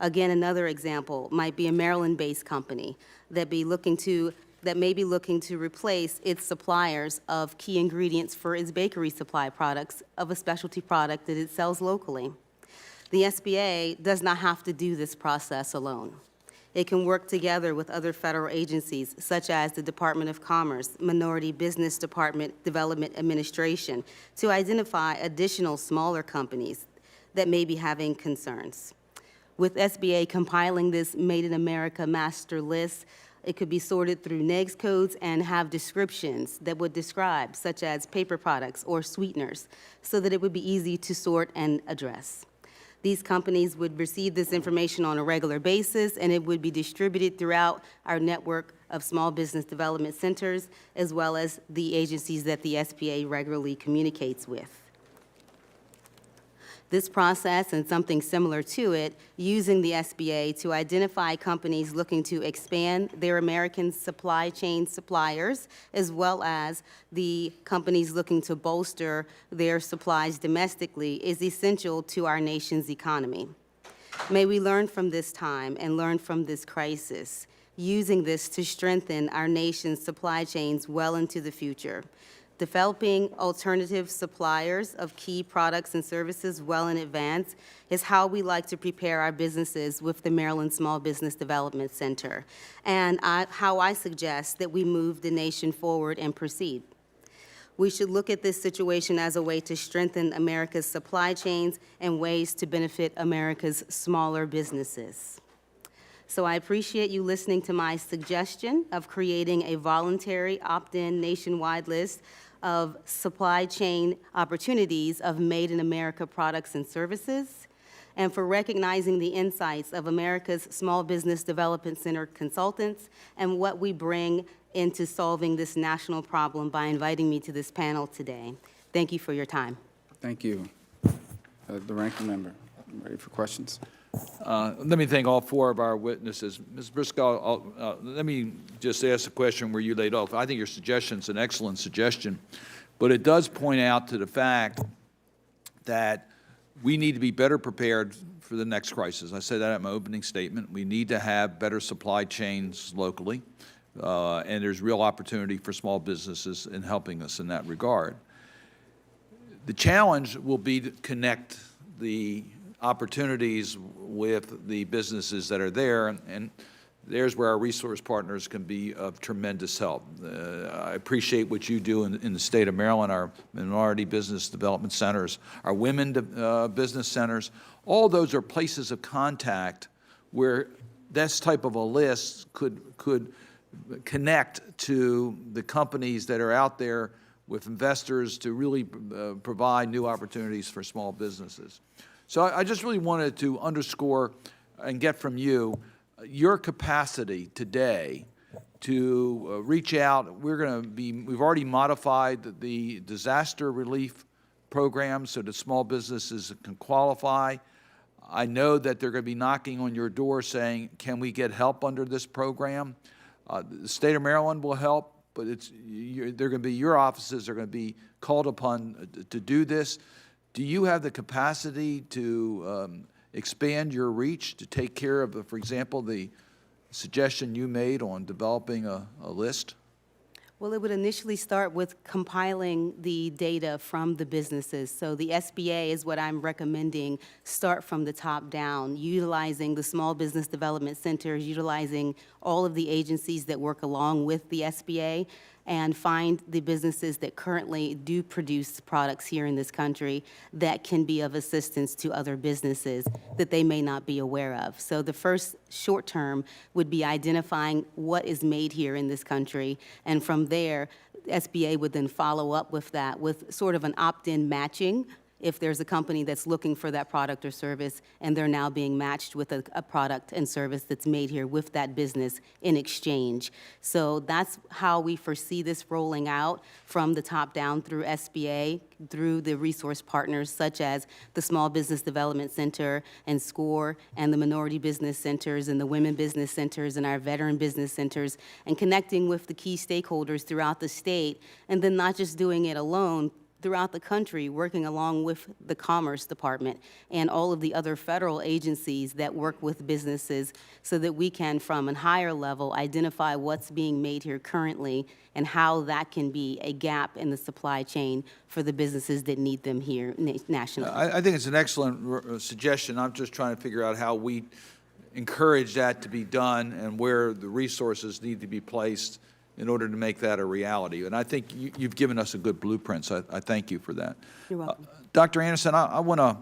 Speaker 7: Again, another example might be a Maryland-based company that may be looking to replace its suppliers of key ingredients for its bakery supply products of a specialty product that it sells locally. The SBA does not have to do this process alone. It can work together with other federal agencies, such as the Department of Commerce, Minority Business Development Administration, to identify additional smaller companies that may be having concerns. With SBA compiling this Made in America master list, it could be sorted through NAICS codes and have descriptions that would describe, such as paper products or sweeteners, so that it would be easy to sort and address. These companies would receive this information on a regular basis, and it would be distributed throughout our network of small business development centers, as well as the agencies that the SBA regularly communicates with. This process and something similar to it, using the SBA to identify companies looking to expand their American supply chain suppliers, as well as the companies looking to bolster their supplies domestically, is essential to our nation's economy. May we learn from this time and learn from this crisis, using this to strengthen our nation's supply chains well into the future. Developing alternative suppliers of key products and services well in advance is how we like to prepare our businesses with the Maryland Small Business Development Center, and how I suggest that we move the nation forward and proceed. We should look at this situation as a way to strengthen America's supply chains and ways to benefit America's smaller businesses. So I appreciate you listening to my suggestion of creating a voluntary opt-in nationwide list of supply chain opportunities of Made in America products and services, and for recognizing the insights of America's Small Business Development Center consultants and what we bring into solving this national problem by inviting me to this panel today. Thank you for your time.
Speaker 2: Thank you. The ranking member, ready for questions?
Speaker 3: Let me thank all 4 of our witnesses. Ms. Briscoe, let me just ask a question where you laid off. I think your suggestion is an excellent suggestion, but it does point out to the fact that we need to be better prepared for the next crisis. I said that at my opening statement. We need to have better supply chains locally, and there's real opportunity for small businesses in helping us in that regard. The challenge will be to connect the opportunities with the businesses that are there, and there's where our resource partners can be of tremendous help. I appreciate what you do in the state of Maryland, our minority business development centers, our women business centers. All those are places of contact where this type of a list could connect to the companies that are out there with investors to really provide new opportunities for small businesses. So I just really wanted to underscore and get from you your capacity today to reach out. We've already modified the disaster relief program so that small businesses can qualify. I know that they're going to be knocking on your door saying, can we get help under this program? The state of Maryland will help, but your offices are going to be called upon to do this. Do you have the capacity to expand your reach to take care of, for example, the suggestion you made on developing a list?
Speaker 7: Well, it would initially start with compiling the data from the businesses. So the SBA is what I'm recommending start from the top down, utilizing the Small Business Development Centers, utilizing all of the agencies that work along with the SBA, and find the businesses that currently do produce products here in this country that can be of assistance to other businesses that they may not be aware of. So the first short term would be identifying what is made here in this country, and from there, SBA would then follow up with that with sort of an opt-in matching if there's a company that's looking for that product or service and they're now being matched with a product and service that's made here with that business in exchange. So that's how we foresee this rolling out from the top down through SBA, through the resource partners such as the Small Business Development Center and SCORE and the Minority Business Centers and the Women Business Centers and our Veteran Business Centers, and connecting with the key stakeholders throughout the state, and then not just doing it alone, throughout the country, working along with the Commerce Department and all of the other federal agencies that work with businesses so that we can, from a higher level, identify what's being made here currently and how that can be a gap in the supply chain for the businesses that need them here nationally.
Speaker 3: I think it's an excellent suggestion. I'm just trying to figure out how we encourage that to be done and where the resources need to be placed in order to make that a reality. And I think you've given us a good blueprint, so I thank you for that.
Speaker 7: You're welcome.
Speaker 3: Dr. Anderson, I want to,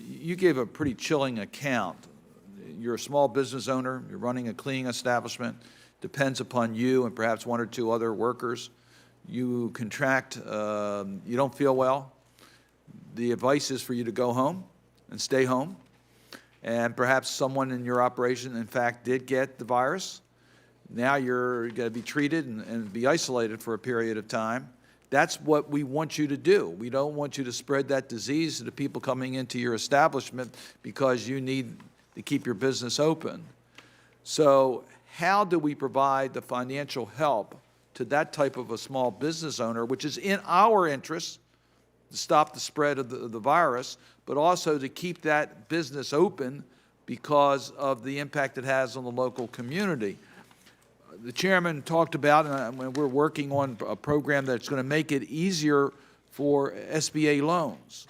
Speaker 3: you gave a pretty chilling account. You're a small business owner, you're running a cleaning establishment, depends upon you and perhaps one or two other workers. You contract, you don't feel well. The advice is for you to go home and stay home. And perhaps someone in your operation, in fact, did get the virus. Now you're going to be treated and be isolated for a period of time. That's what we want you to do. We don't want you to spread that disease to the people coming into your establishment because you need to keep your business open. So how do we provide the financial help to that type of a small business owner, which is in our interest to stop the spread of the virus, but also to keep that business open because of the impact it has on the local community? The chairman talked about, and we're working on a program that's going to make it easier for SBA loans,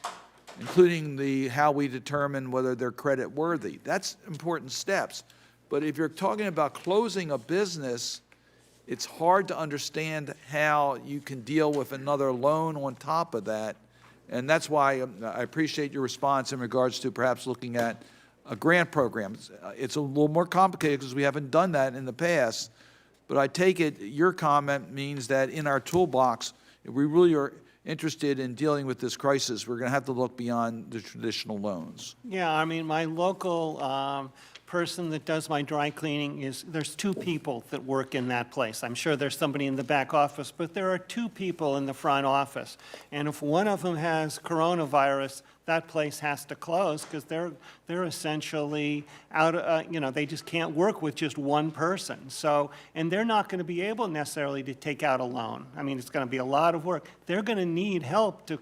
Speaker 3: including how we determine whether they're credit worthy. That's important steps. But if you're talking about closing a business, it's hard to understand how you can deal with another loan on top of that. And that's why I appreciate your response in regards to perhaps looking at a grant program. It's a little more complicated because we haven't done that in the past. But I take it your comment means that in our toolbox, if we really are interested in dealing with this crisis, we're going to have to look beyond the traditional loans.
Speaker 5: Yeah, I mean, my local person that does my dry cleaning there's two people that work in that place. I'm sure there's somebody in the back office, but there are two people in the front office. And if one of them has coronavirus, that place has to close because they're essentially out, they just can't work with just one person. So, and they're not going to be able necessarily to take out a loan. I mean, it's going to be a lot of work. They're going to need help to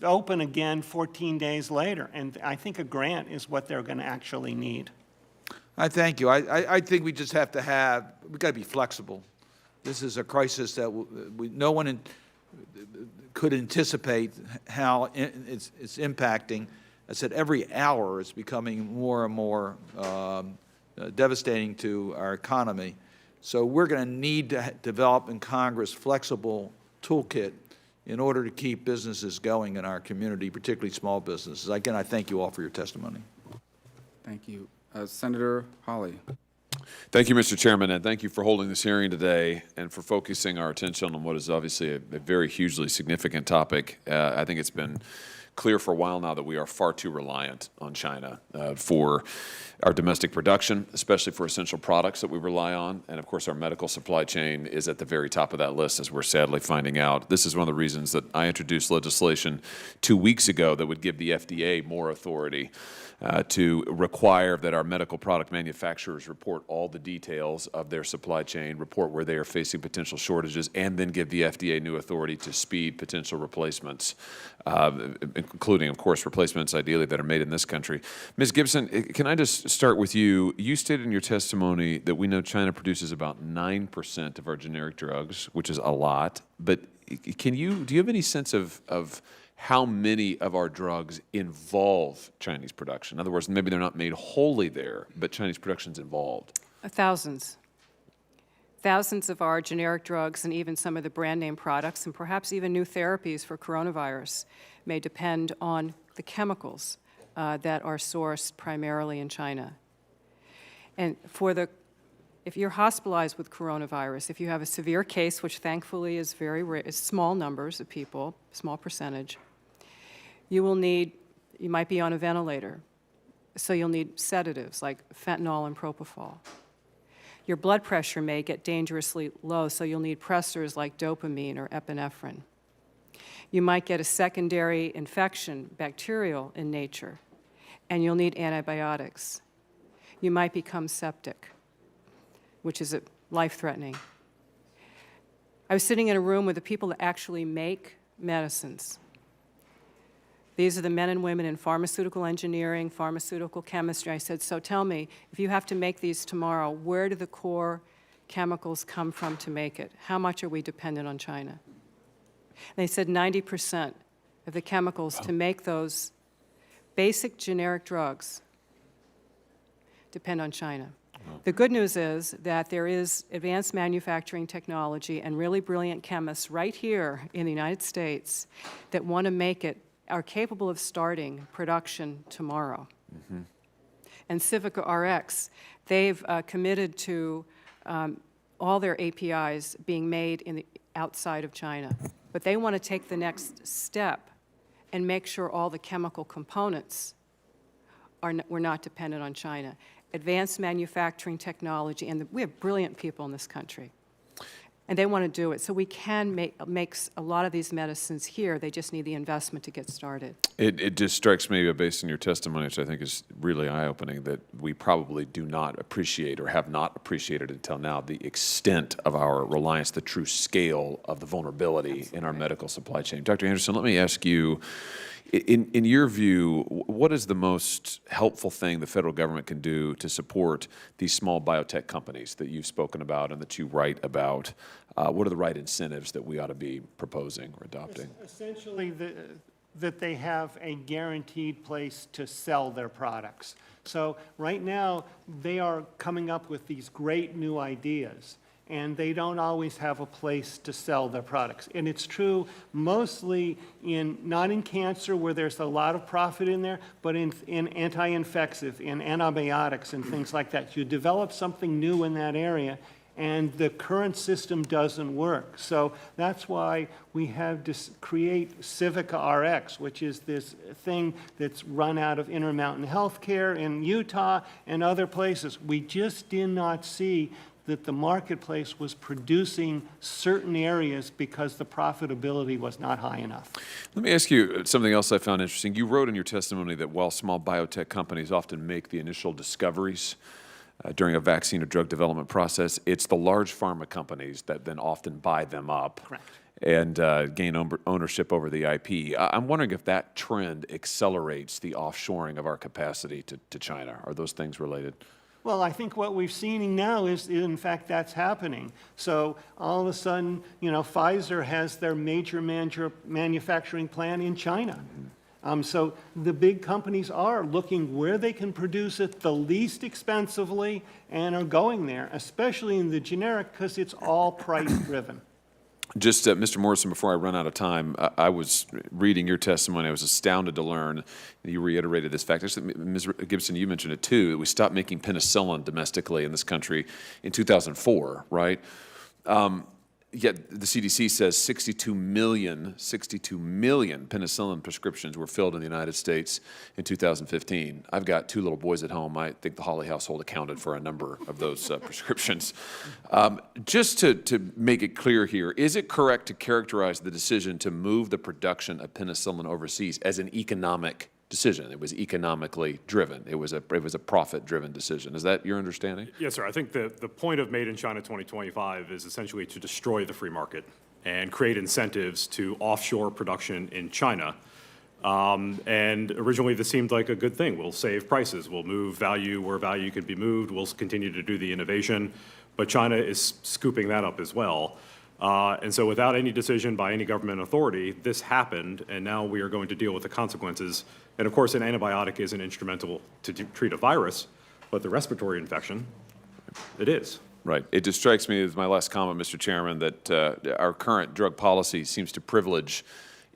Speaker 5: open again 14 days later. And I think a grant is what they're going to actually need.
Speaker 3: I thank you. I think we just have to we've got to be flexible. This is a crisis that no one could anticipate how it's impacting. I said every hour is becoming more and more devastating to our economy. So we're going to need to develop in Congress flexible toolkit in order to keep businesses going in our community, particularly small businesses. Again, I thank you all for your testimony.
Speaker 2: Thank you. Senator Hawley.
Speaker 8: Thank you, Mr. Chairman, and thank you for holding this hearing today and for focusing our attention on what is obviously a very hugely significant topic. I think it's been clear for a while now that we are far too reliant on China for our domestic production, especially for essential products that we rely on. And of course, our medical supply chain is at the very top of that list, as we're sadly finding out. This is one of the reasons that I introduced legislation 2 weeks ago that would give the FDA more authority to require that our medical product manufacturers report all the details of their supply chain, report where they are facing potential shortages, and then give the FDA new authority to speed potential replacements, including, of course, replacements ideally that are made in this country. Ms. Gibson, can I just start with you? You stated in your testimony that we know China produces about 9% of our generic drugs, which is a lot, but do you have any sense of how many of our drugs involve Chinese production? In other words, maybe they're not made wholly there, but Chinese production's involved.
Speaker 4: Thousands. Thousands of our generic drugs and even some of the brand name products and perhaps even new therapies for coronavirus may depend on the chemicals that are sourced primarily in China. And if you're hospitalized with coronavirus, if you have a severe case, which thankfully is very rare, is small numbers of people, small percentage, you might be on a ventilator, so you'll need sedatives like fentanyl and propofol. Your blood pressure may get dangerously low, so you'll need pressors like dopamine or epinephrine. You might get a secondary infection, bacterial in nature, and you'll need antibiotics. You might become septic, which is life-threatening. I was sitting in a room with the people that actually make medicines. These are the men and women in pharmaceutical engineering, pharmaceutical chemistry. I said, so tell me, if you have to make these tomorrow, where do the core chemicals come from to make it? How much are we dependent on China? And they said 90% of the chemicals to make those basic generic drugs depend on China. The good news is that there is advanced manufacturing technology and really brilliant chemists right here in the United States that want to make it, are capable of starting production tomorrow. Mm-hmm. And Civica RX, they've committed to all their APIs being made outside of China. But they want to take the next step and make sure all the chemical components were not dependent on China. Advanced manufacturing technology, and we have brilliant people in this country. And they want to do it. So we can make a lot of these medicines here. They just need the investment to get started.
Speaker 8: It just strikes me, based on your testimony, which I think is really eye-opening, that we probably do not appreciate or have not appreciated until now the extent of our reliance, the true scale of the vulnerability in our medical supply chain. Dr. Anderson, let me ask you, in your view, what is the most helpful thing the federal government can do to support these small biotech companies that you've spoken about and that you write about? What are the right incentives that we ought to be proposing or adopting?
Speaker 5: Essentially, that they have a guaranteed place to sell their products. So right now, they are coming up with these great new ideas, and they don't always have a place to sell their products. And it's true mostly not in cancer where there's a lot of profit in there, but in anti-infective, in antibiotics and things like that. You develop something new in that area, and the current system doesn't work. So that's why we have to create Civica RX, which is this thing that's run out of Intermountain Healthcare in Utah and other places. We just did not see that the marketplace was producing certain areas because the profitability was not high enough.
Speaker 8: Let me ask you something else I found interesting. You wrote in your testimony that while small biotech companies often make the initial discoveries during a vaccine or drug development process, it's the large pharma companies that then often buy them up.
Speaker 5: Correct.
Speaker 8: And gain ownership over the IP. I'm wondering if that trend accelerates the offshoring of our capacity to China. Are those things related?
Speaker 5: Well, I think what we've seen now is, in fact, that's happening. So all of a sudden, Pfizer has their major manufacturing plant in China. So the big companies are looking where they can produce it the least expensively and are going there, especially in the generic, because it's all price-driven.
Speaker 8: Just, Mr. Morrison, before I run out of time, I was reading your testimony. I was astounded to learn that you reiterated this fact. Actually, Ms. Gibson, you mentioned it too, that we stopped making penicillin domestically in this country in 2004, right? Yet the CDC says 62 million penicillin prescriptions were filled in the United States in 2015. I've got 2 little boys at home. I think the Hawley household accounted for a number of those prescriptions. Just to make it clear here, is it correct to characterize the decision to move the production of penicillin overseas as an economic decision? It was economically driven. It was a profit-driven decision. Is that your understanding?
Speaker 6: Yes, sir. I think the point of Made in China 2025 is essentially to destroy the free market and create incentives to offshore production in China. And originally, this seemed like a good thing. We'll save prices. We'll move value where value can be moved. We'll continue to do the innovation. But China is scooping that up as well. And so without any decision by any government authority, this happened, and now we are going to deal with the consequences. And of course, an antibiotic isn't instrumental to treat a virus, but the respiratory infection, it is.
Speaker 8: Right. It just strikes me as my last comment, Mr. Chairman, that our current drug policy seems to privilege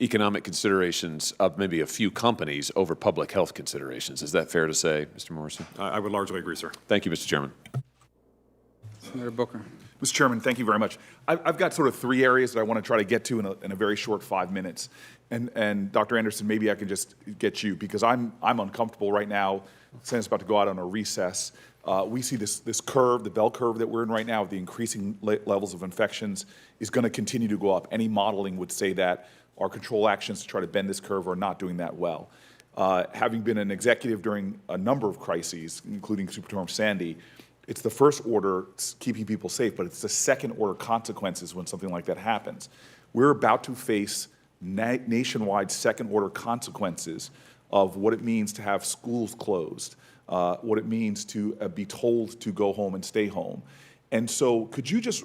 Speaker 8: economic considerations of maybe a few companies over public health considerations. Is that fair to say, Mr. Morrison?
Speaker 6: I would largely agree, sir.
Speaker 8: Thank you, Mr. Chairman.
Speaker 2: Senator Booker.
Speaker 9: Mr. Chairman, thank you very much. I've got sort of 3 areas that I want to try to get to in a very short 5 minutes. And Dr. Anderson, maybe I can just get you, because I'm uncomfortable right now. Senate's about to go out on a recess. We see this curve, the bell curve that we're in right now, the increasing levels of infections is going to continue to go up. Any modeling would say that our control actions to try to bend this curve are not doing that well. Having been an executive during a number of crises, including Superstorm Sandy, it's the first order keeping people safe, but it's the second order consequences when something like that happens. We're about to face nationwide second order consequences of what it means to have schools closed, what it means to be told to go home and stay home. And so could you just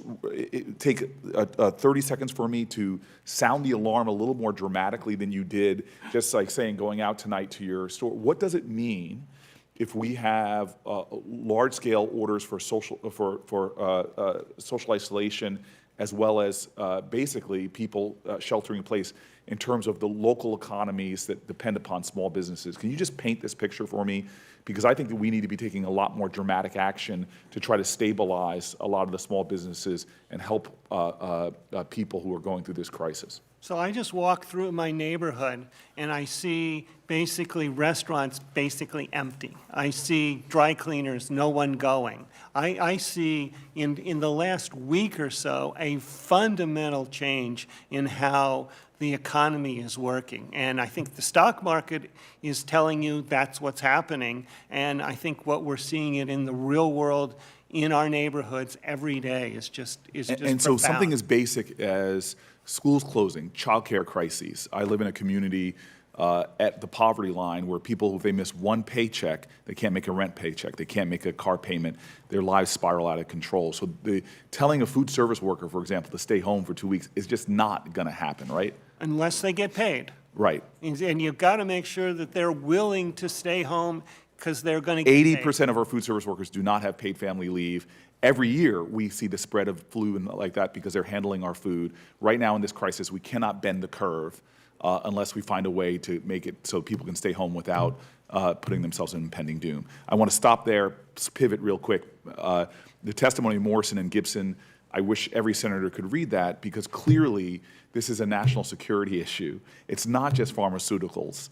Speaker 9: take 30 seconds for me to sound the alarm a little more dramatically than you did, just like saying going out tonight to your store? What does it mean if we have large-scale orders for social isolation, as well as basically people sheltering in place in terms of the local economies that depend upon small businesses? Can you just paint this picture for me? Because I think that we need to be taking a lot more dramatic action to try to stabilize a lot of the small businesses and help people who are going through this crisis.
Speaker 5: So I just walk through my neighborhood and I see basically restaurants basically empty. I see dry cleaners, no one going. I see in the last week or so a fundamental change in how the economy is working. And I think the stock market is telling you that's what's happening. And I think what we're seeing it in the real world in our neighborhoods every day is just
Speaker 9: And so something as basic as schools closing, childcare crises. I live in a community at the poverty line where people, if they miss one paycheck, they can't make a rent paycheck, they can't make a car payment, their lives spiral out of control. So telling a food service worker, for example, to stay home for 2 weeks is just not going to happen, right?
Speaker 5: Unless they get paid.
Speaker 9: Right.
Speaker 5: And you've got to make sure that they're willing to stay home because they're going to get paid.
Speaker 9: 80% of our food service workers do not have paid family leave. Every year, we see the spread of flu and like that because they're handling our food. Right now in this crisis, we cannot bend the curve unless we find a way to make it so people can stay home without putting themselves in impending doom. I want to stop there, pivot real quick. The testimony of Morrison and Gibson, I wish every senator could read that because clearly this is a national security issue. It's not just pharmaceuticals.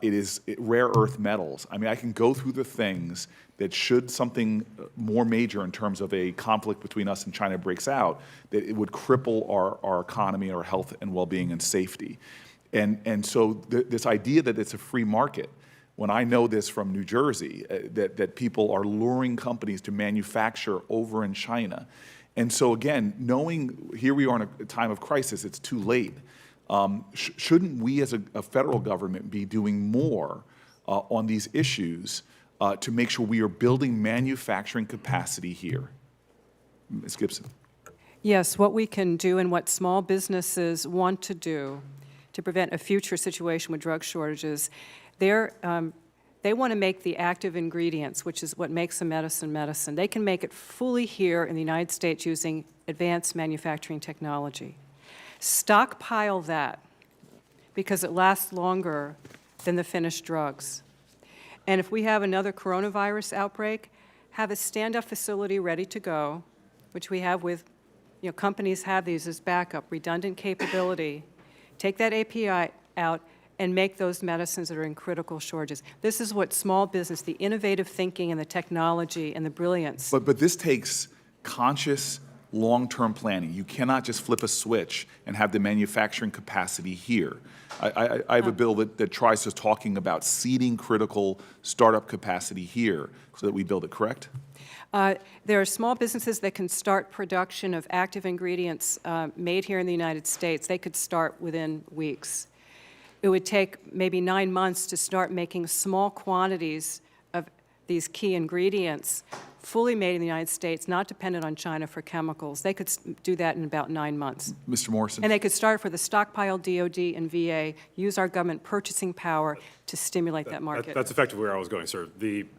Speaker 9: It is rare earth metals. I mean, I can go through the things that should something more major in terms of a conflict between us and China breaks out, that it would cripple our economy, our health and well-being and safety. And so this idea that it's a free market, when I know this from New Jersey, that people are luring companies to manufacture over in China. And so again, knowing here we are in a time of crisis, it's too late. Shouldn't we as a federal government be doing more on these issues to make sure we are building manufacturing capacity here? Ms. Gibson.
Speaker 4: Yes, what we can do and what small businesses want to do to prevent a future situation with drug shortages. They want to make the active ingredients, which is what makes a medicine medicine. They can make it fully here in the United States using advanced manufacturing technology. Stockpile that because it lasts longer than the finished drugs. And if we have another coronavirus outbreak, have a stand-up facility ready to go, which we have with, companies have these as backup, redundant capability. Take that API out and make those medicines that are in critical shortages. This is what small business, the innovative thinking and the technology and the brilliance.
Speaker 9: But this takes conscious, long-term planning. You cannot just flip a switch and have the manufacturing capacity here. I have a bill that tries to talking about seeding critical startup capacity here so that we build it, correct?
Speaker 4: There are small businesses that can start production of active ingredients made here in the United States. They could start within weeks. It would take maybe 9 months to start making small quantities of these key ingredients, fully made in the United States, not dependent on China for chemicals. They could do that in about 9 months.
Speaker 9: Mr. Morrison?
Speaker 4: And they could start for the stockpile, DOD, and VA, use our government purchasing power to stimulate that market.
Speaker 6: That's effectively where I was going, sir.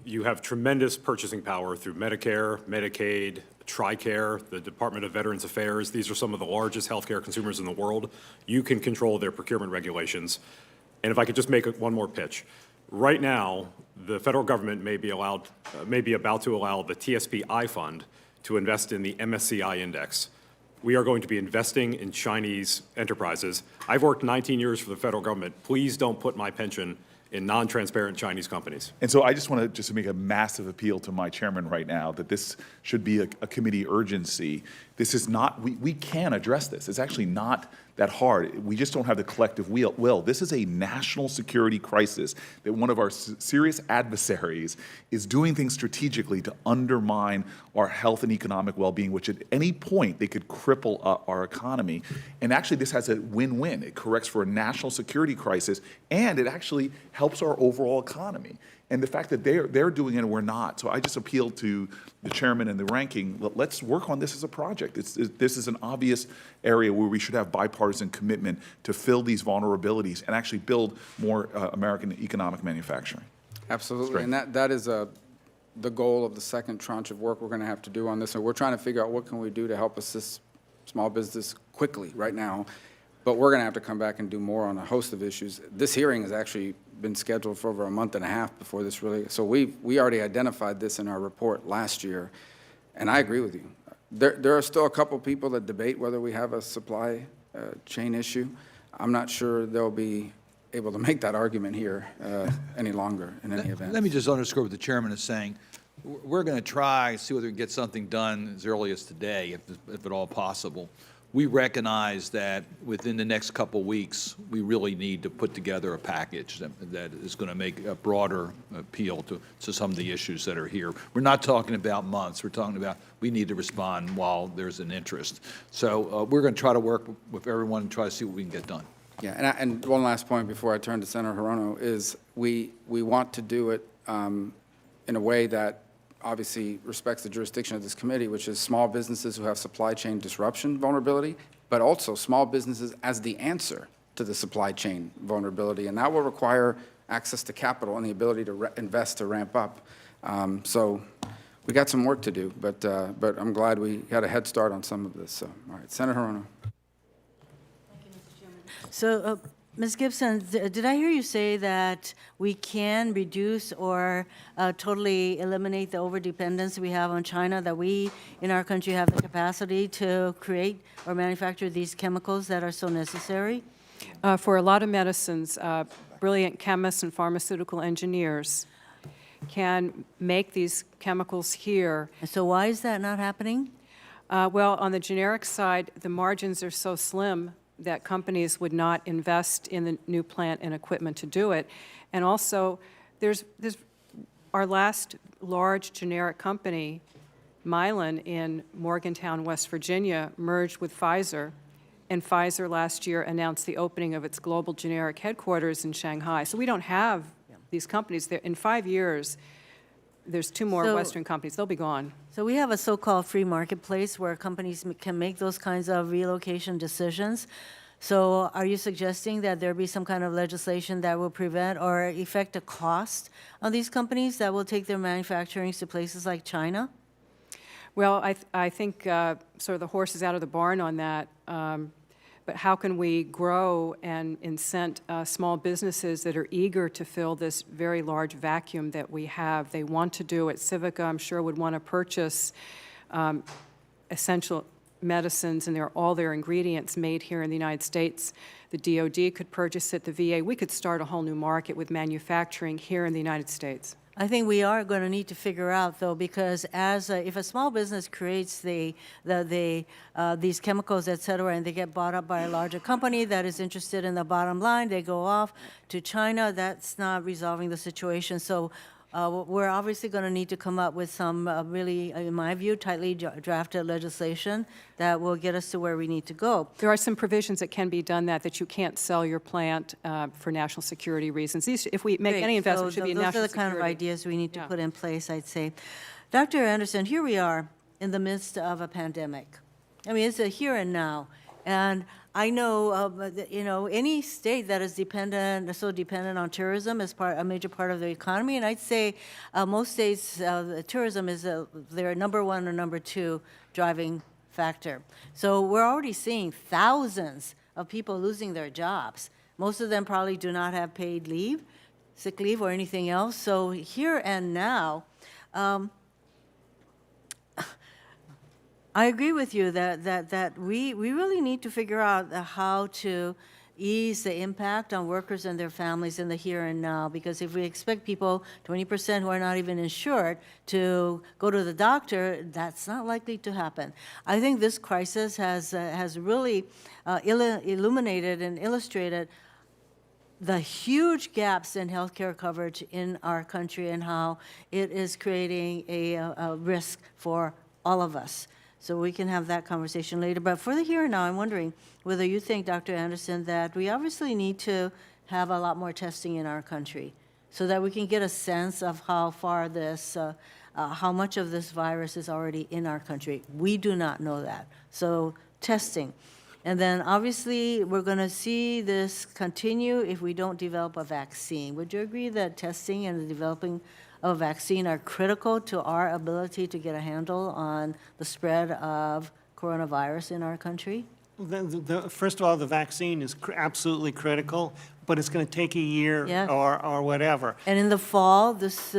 Speaker 6: You have tremendous purchasing power through Medicare, Medicaid, TRICARE, the Department of Veterans Affairs. These are some of the largest healthcare consumers in the world. You can control their procurement regulations. And if I could just make one more pitch. Right now, the federal government may be about to allow the TSP-I fund to invest in the MSCI index. We are going to be investing in Chinese enterprises. I've worked 19 years for the federal government. Please don't put my pension in non-transparent Chinese companies.
Speaker 9: And so I just want to make a massive appeal to my chairman right now that this should be a committee urgency. This is not, we can address this. It's actually not that hard. We just don't have the collective will. This is a national security crisis that one of our serious adversaries is doing things strategically to undermine our health and economic well-being, which at any point they could cripple our economy. And actually this has a win-win. It corrects for a national security crisis, and it actually helps our overall economy. And the fact that they're doing it and we're not. So I just appeal to the chairman and the ranking, let's work on this as a project. This is an obvious area where we should have bipartisan commitment to fill these vulnerabilities and actually build more American economic manufacturing.
Speaker 2: Absolutely, and that is the goal of the second tranche of work we're going to have to do on this. And we're trying to figure out what can we do to help assist small business quickly right now. But we're going to have to come back and do more on a host of issues. This hearing has actually been scheduled for over a month and a half before this really, so we already identified this in our report last year, and I agree with you. There are still a couple people that debate whether we have a supply chain issue. I'm not sure they'll be able to make that argument here any longer in any event.
Speaker 3: Let me just underscore what the chairman is saying. We're going to try, see whether we can get something done as early as today, if at all possible. We recognize that within the next couple weeks, we really need to put together a package that is going to make a broader appeal to some of the issues that are here. We're not talking about months. We're talking about we need to respond while there's an interest. So we're going to try to work with everyone and try to see what we can get done.
Speaker 2: Yeah, and one last point before I turn to Senator Hirono is we want to do it in a way that obviously respects the jurisdiction of this committee, which is small businesses who have supply chain disruption vulnerability, but also small businesses as the answer to the supply chain vulnerability. And that will require access to capital and the ability to invest to ramp up. So we got some work to do, but I'm glad we had a head start on some of this. So, all right, Senator Hirono.
Speaker 10: So, Ms. Gibson, did I hear you say that we can reduce or totally eliminate the overdependence we have on China, that we in our country have the capacity to create or manufacture these chemicals that are so necessary?
Speaker 4: For a lot of medicines, brilliant chemists and pharmaceutical engineers can make these chemicals here.
Speaker 10: And so why is that not happening?
Speaker 4: Well, on the generic side, the margins are so slim that companies would not invest in the new plant and equipment to do it. And also, there's our last large generic company, Mylan, in Morgantown, West Virginia, merged with Pfizer. And Pfizer last year announced the opening of its global generic headquarters in Shanghai. So we don't have these companies there. In 5 years, there's 2 more Western companies. They'll be gone.
Speaker 10: So we have a so-called free marketplace where companies can make those kinds of relocation decisions. So are you suggesting that there be some kind of legislation that will prevent or effect a cost on these companies that will take their manufacturing to places like China?
Speaker 4: Well, I think sort of the horse is out of the barn on that. But how can we grow and incent small businesses that are eager to fill this very large vacuum that we have? They want to do it. Civica, I'm sure, would want to purchase essential medicines and all their ingredients made here in the United States. The DOD could purchase it, the VA. We could start a whole new market with manufacturing here in the United States.
Speaker 10: I think we are going to need to figure out, though, because if a small business creates these chemicals, et cetera, and they get bought up by a larger company that is interested in the bottom line, they go off to China, that's not resolving the situation. So we're obviously going to need to come up with some really, in my view, tightly drafted legislation that will get us to where we need to go.
Speaker 4: There are some provisions that can be done that you can't sell your plant for national security reasons. If we make
Speaker 10: Great.
Speaker 4: any investment, it
Speaker 10: So
Speaker 4: should be in
Speaker 10: those
Speaker 4: national
Speaker 10: are the kind of
Speaker 4: security.
Speaker 10: ideas we need to
Speaker 4: Yeah.
Speaker 10: put in place, I'd say. Dr. Anderson, here we are in the midst of a pandemic. I mean, it's a here and now. And I know, any state that is so dependent on tourism is a major part of the economy. And I'd say most states, tourism is their number one or number two driving factor. So we're already seeing thousands of people losing their jobs. Most of them probably do not have paid leave, sick leave, or anything else. So here and now, I agree with you that we really need to figure out how to ease the impact on workers and their families in the here and now, because if we expect people, 20% who are not even insured, to go to the doctor, that's not likely to happen. I think this crisis has really illuminated and illustrated the huge gaps in healthcare coverage in our country and how it is creating a risk for all of us. So we can have that conversation later. But for the here and now, I'm wondering whether you think, Dr. Anderson, that we obviously need to have a lot more testing in our country so that we can get a sense of how far how much of this virus is already in our country. We do not know that. So testing. And then obviously, we're going to see this continue if we don't develop a vaccine. Would you agree that testing and the developing of a vaccine are critical to our ability to get a handle on the spread of coronavirus in our country?
Speaker 5: First of all, the vaccine is absolutely critical, but it's going to take a year
Speaker 10: Yes.
Speaker 5: or whatever.
Speaker 10: And in the fall, this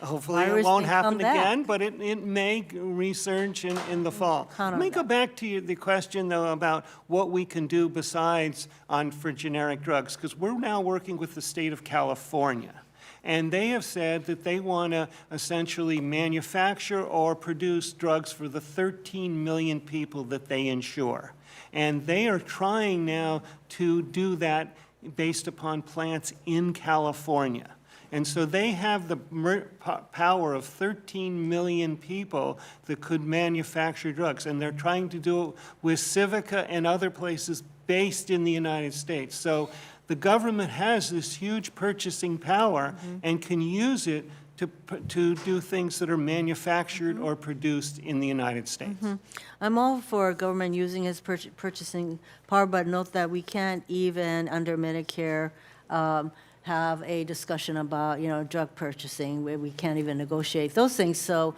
Speaker 5: Hopefully it
Speaker 10: virus
Speaker 5: won't
Speaker 10: may
Speaker 5: happen
Speaker 10: come back.
Speaker 5: again, but it may resurge in the fall.
Speaker 10: Count on
Speaker 5: Let me go
Speaker 10: that.
Speaker 5: back to the question, though, about what we can do besides for generic drugs, because we're now working with the state of California. And they have said that they want to essentially manufacture or produce drugs for the 13 million people that they insure. And they are trying now to do that based upon plants in California. And so they have the power of 13 million people that could manufacture drugs. And they're trying to do it with Civica and other places based in the United States. So the government has this huge purchasing power and can use it to do things that are manufactured or produced in the United States.
Speaker 10: I'm all for government using its purchasing power, but note that we can't even, under Medicare, have a discussion about, drug purchasing, where we can't even negotiate those things. So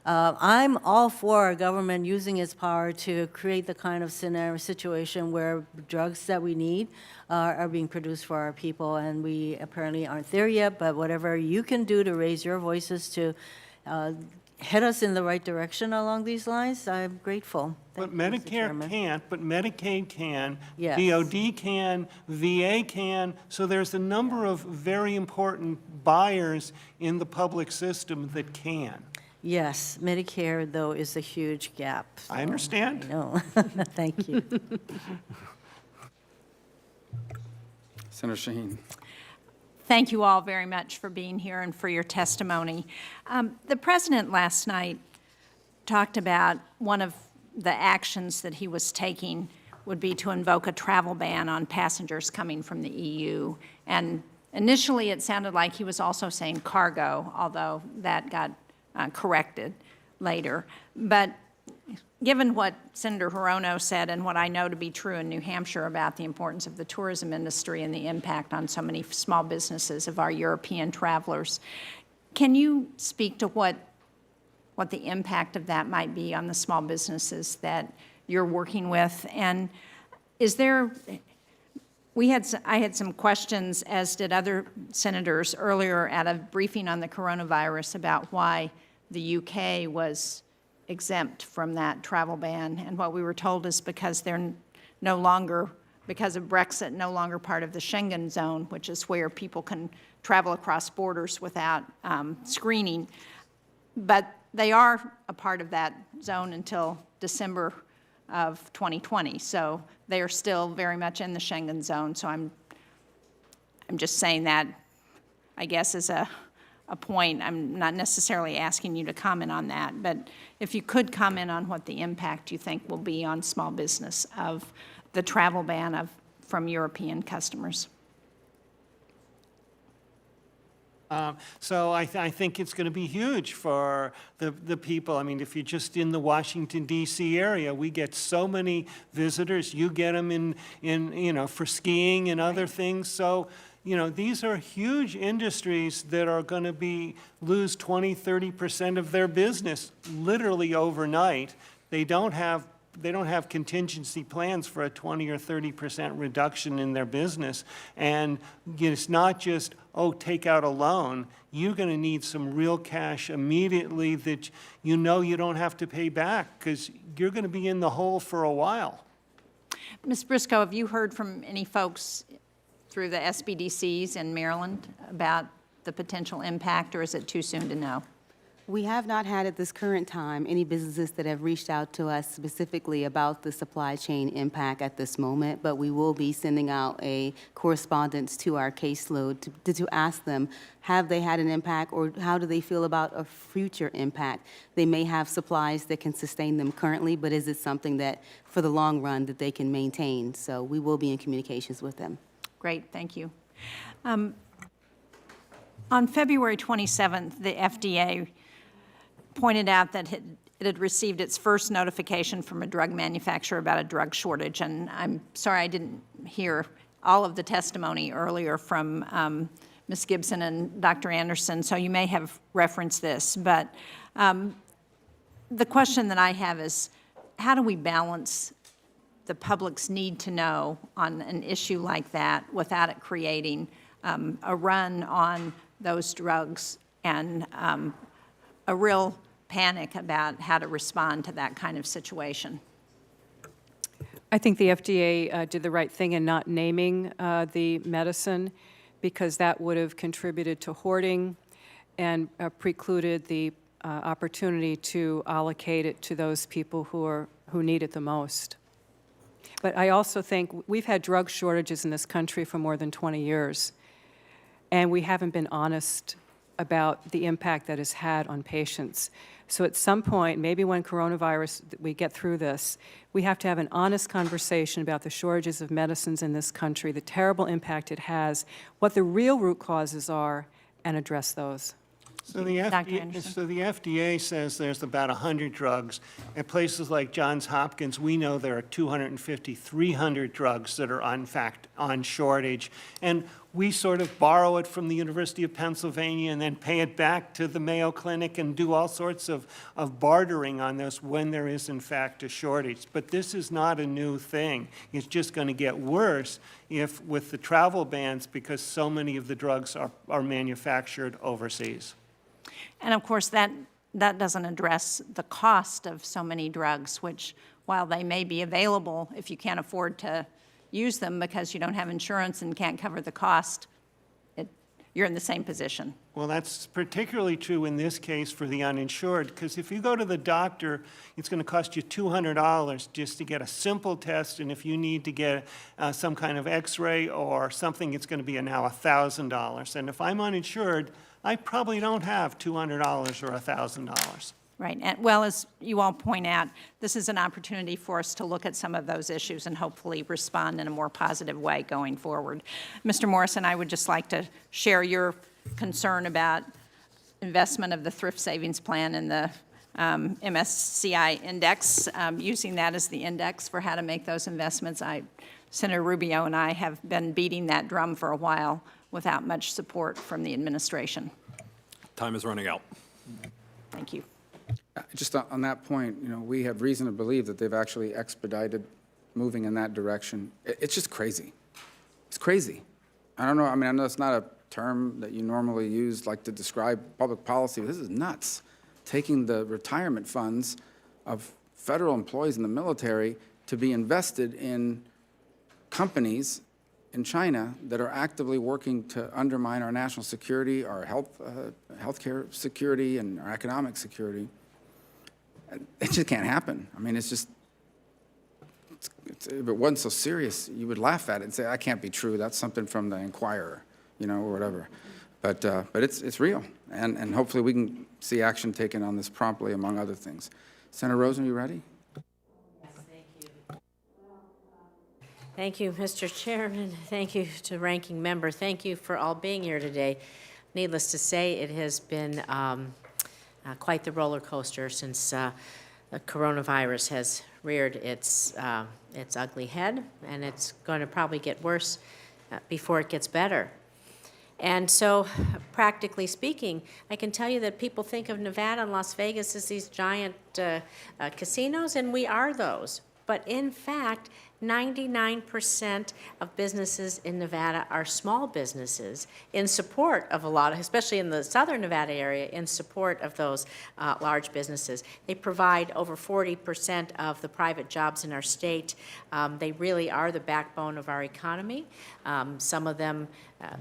Speaker 10: I'm all for government using its power to create the kind of situation where drugs that we need are being produced for our people, and we apparently aren't there yet, but whatever you can do to raise your voices to head us in the right direction along these lines, I'm grateful.
Speaker 5: But
Speaker 10: Thank you, Mr.
Speaker 5: Medicare
Speaker 10: Chairman.
Speaker 5: can't, but Medicaid can,
Speaker 10: Yes.
Speaker 5: DOD can, VA can. So there's a number of very important buyers in the public system that can.
Speaker 10: Yes, Medicare, though, is a huge gap.
Speaker 5: I understand.
Speaker 10: No, thank you.
Speaker 2: Senator Shaheen.
Speaker 11: Thank you all very much for being here and for your testimony. The president last night talked about one of the actions that he was taking would be to invoke a travel ban on passengers coming from the EU. And initially, it sounded like he was also saying cargo, although that got corrected later. But given what Senator Hirono said and what I know to be true in New Hampshire about the importance of the tourism industry and the impact on so many small businesses of our European travelers, can you speak to what the impact of that might be on the small businesses that you're working with? And is there, I had some questions, as did other senators earlier at a briefing on the coronavirus about why the UK was exempt from that travel ban. And what we were told is because they're no longer, because of Brexit, no longer part of the Schengen zone, which is where people can travel across borders without screening. But they are a part of that zone until December of 2020. So they are still very much in the Schengen zone. So I'm just saying that, I guess, as a point. I'm not necessarily asking you to comment on that, but if you could comment on what the impact you think will be on small business of the travel ban from European customers.
Speaker 5: So I think it's going to be huge for the people. I mean, if you're just in the Washington, D.C. area, we get so many visitors. You get them in for skiing and other things. So, these are huge industries that are going to lose 20, 30% of their business literally overnight. They don't have contingency plans for a 20 or 30% reduction in their business. And it's not just, take out a loan. You're going to need some real cash immediately that you don't have to pay back, because you're going to be in the hole for a while.
Speaker 11: Ms. Briscoe, have you heard from any folks through the SBDCs in Maryland about the potential impact, or is it too soon to know?
Speaker 7: We have not had at this current time any businesses that have reached out to us specifically about the supply chain impact at this moment, but we will be sending out a correspondence to our caseload to ask them, have they had an impact, or how do they feel about a future impact? They may have supplies that can sustain them currently, but is it something that for the long run that they can maintain? So we will be in communications with them.
Speaker 11: Great, thank you. On February 27th, the FDA pointed out that it had received its first notification from a drug manufacturer about a drug shortage. And I'm sorry I didn't hear all of the testimony earlier from Ms. Gibson and Dr. Anderson, so you may have referenced this. But the question that I have is, how do we balance the public's need to know on an issue like that without it creating a run on those drugs and a real panic about how to respond to that kind of situation?
Speaker 4: I think the FDA did the right thing in not naming the medicine, because that would have contributed to hoarding and precluded the opportunity to allocate it to those people who need it the most. But I also think we've had drug shortages in this country for more than 20 years, and we haven't been honest about the impact that it's had on patients. So at some point, maybe when we get through this, we have to have an honest conversation about the shortages of medicines in this country, the terrible impact it has, what the real root causes are, and address those.
Speaker 5: So the FDA says there's about 100 drugs. At places like Johns Hopkins, we know there are 250, 300 drugs that are in fact on shortage. And we sort of borrow it from the University of Pennsylvania and then pay it back to the Mayo Clinic and do all sorts of bartering on this when there is in fact a shortage. But this is not a new thing. It's just going to get worse with the travel bans, because so many of the drugs are manufactured overseas.
Speaker 11: And of course, that doesn't address the cost of so many drugs, which, while they may be available, if you can't afford to use them because you don't have insurance and can't cover the cost, you're in the same position.
Speaker 5: Well, that's particularly true in this case for the uninsured, because if you go to the doctor, it's going to cost you $200 just to get a simple test, and if you need to get some kind of x-ray or something, it's going to be now $1,000. And if I'm uninsured, I probably don't have $200 or $1,000.
Speaker 11: Right. And, well, as you all point out, this is an opportunity for us to look at some of those issues and hopefully respond in a more positive way going forward. Mr. Morrison, I would just like to share your concern about investment of the thrift savings plan in the MSCI index, using that as the index for how to make those investments. Senator Rubio and I have been beating that drum for a while without much support from the administration.
Speaker 6: Time is running out.
Speaker 11: Thank you.
Speaker 2: Just on that point, we have reason to believe that they've actually expedited moving in that direction. It's just crazy. It's crazy. I don't know, I know it's not a term that you normally use like to describe public policy, but this is nuts. Taking the retirement funds of federal employees in the military to be invested in companies in China that are actively working to undermine our national security, our healthcare security, and our economic security. It just can't happen. It's just, if it wasn't so serious, you would laugh at it and say, that can't be true. That's something from the Inquirer, or whatever. But it's real, and hopefully we can see action taken on this promptly, among other things. Senator Rosemary, you ready?
Speaker 12: Thank you, Mr. Chairman. Thank you to Ranking Member. Thank you for all being here today. Needless to say, it has been quite the roller coaster since the coronavirus has reared its ugly head, and it's going to probably get worse before it gets better. And so, practically speaking, I can tell you that people think of Nevada and Las Vegas as these giant casinos, and we are those. But in fact, 99% of businesses in Nevada are small businesses in support of a lot of, especially in the southern Nevada area, in support of those large businesses. They provide over 40% of the private jobs in our state. They really are the backbone of our economy. Some of them,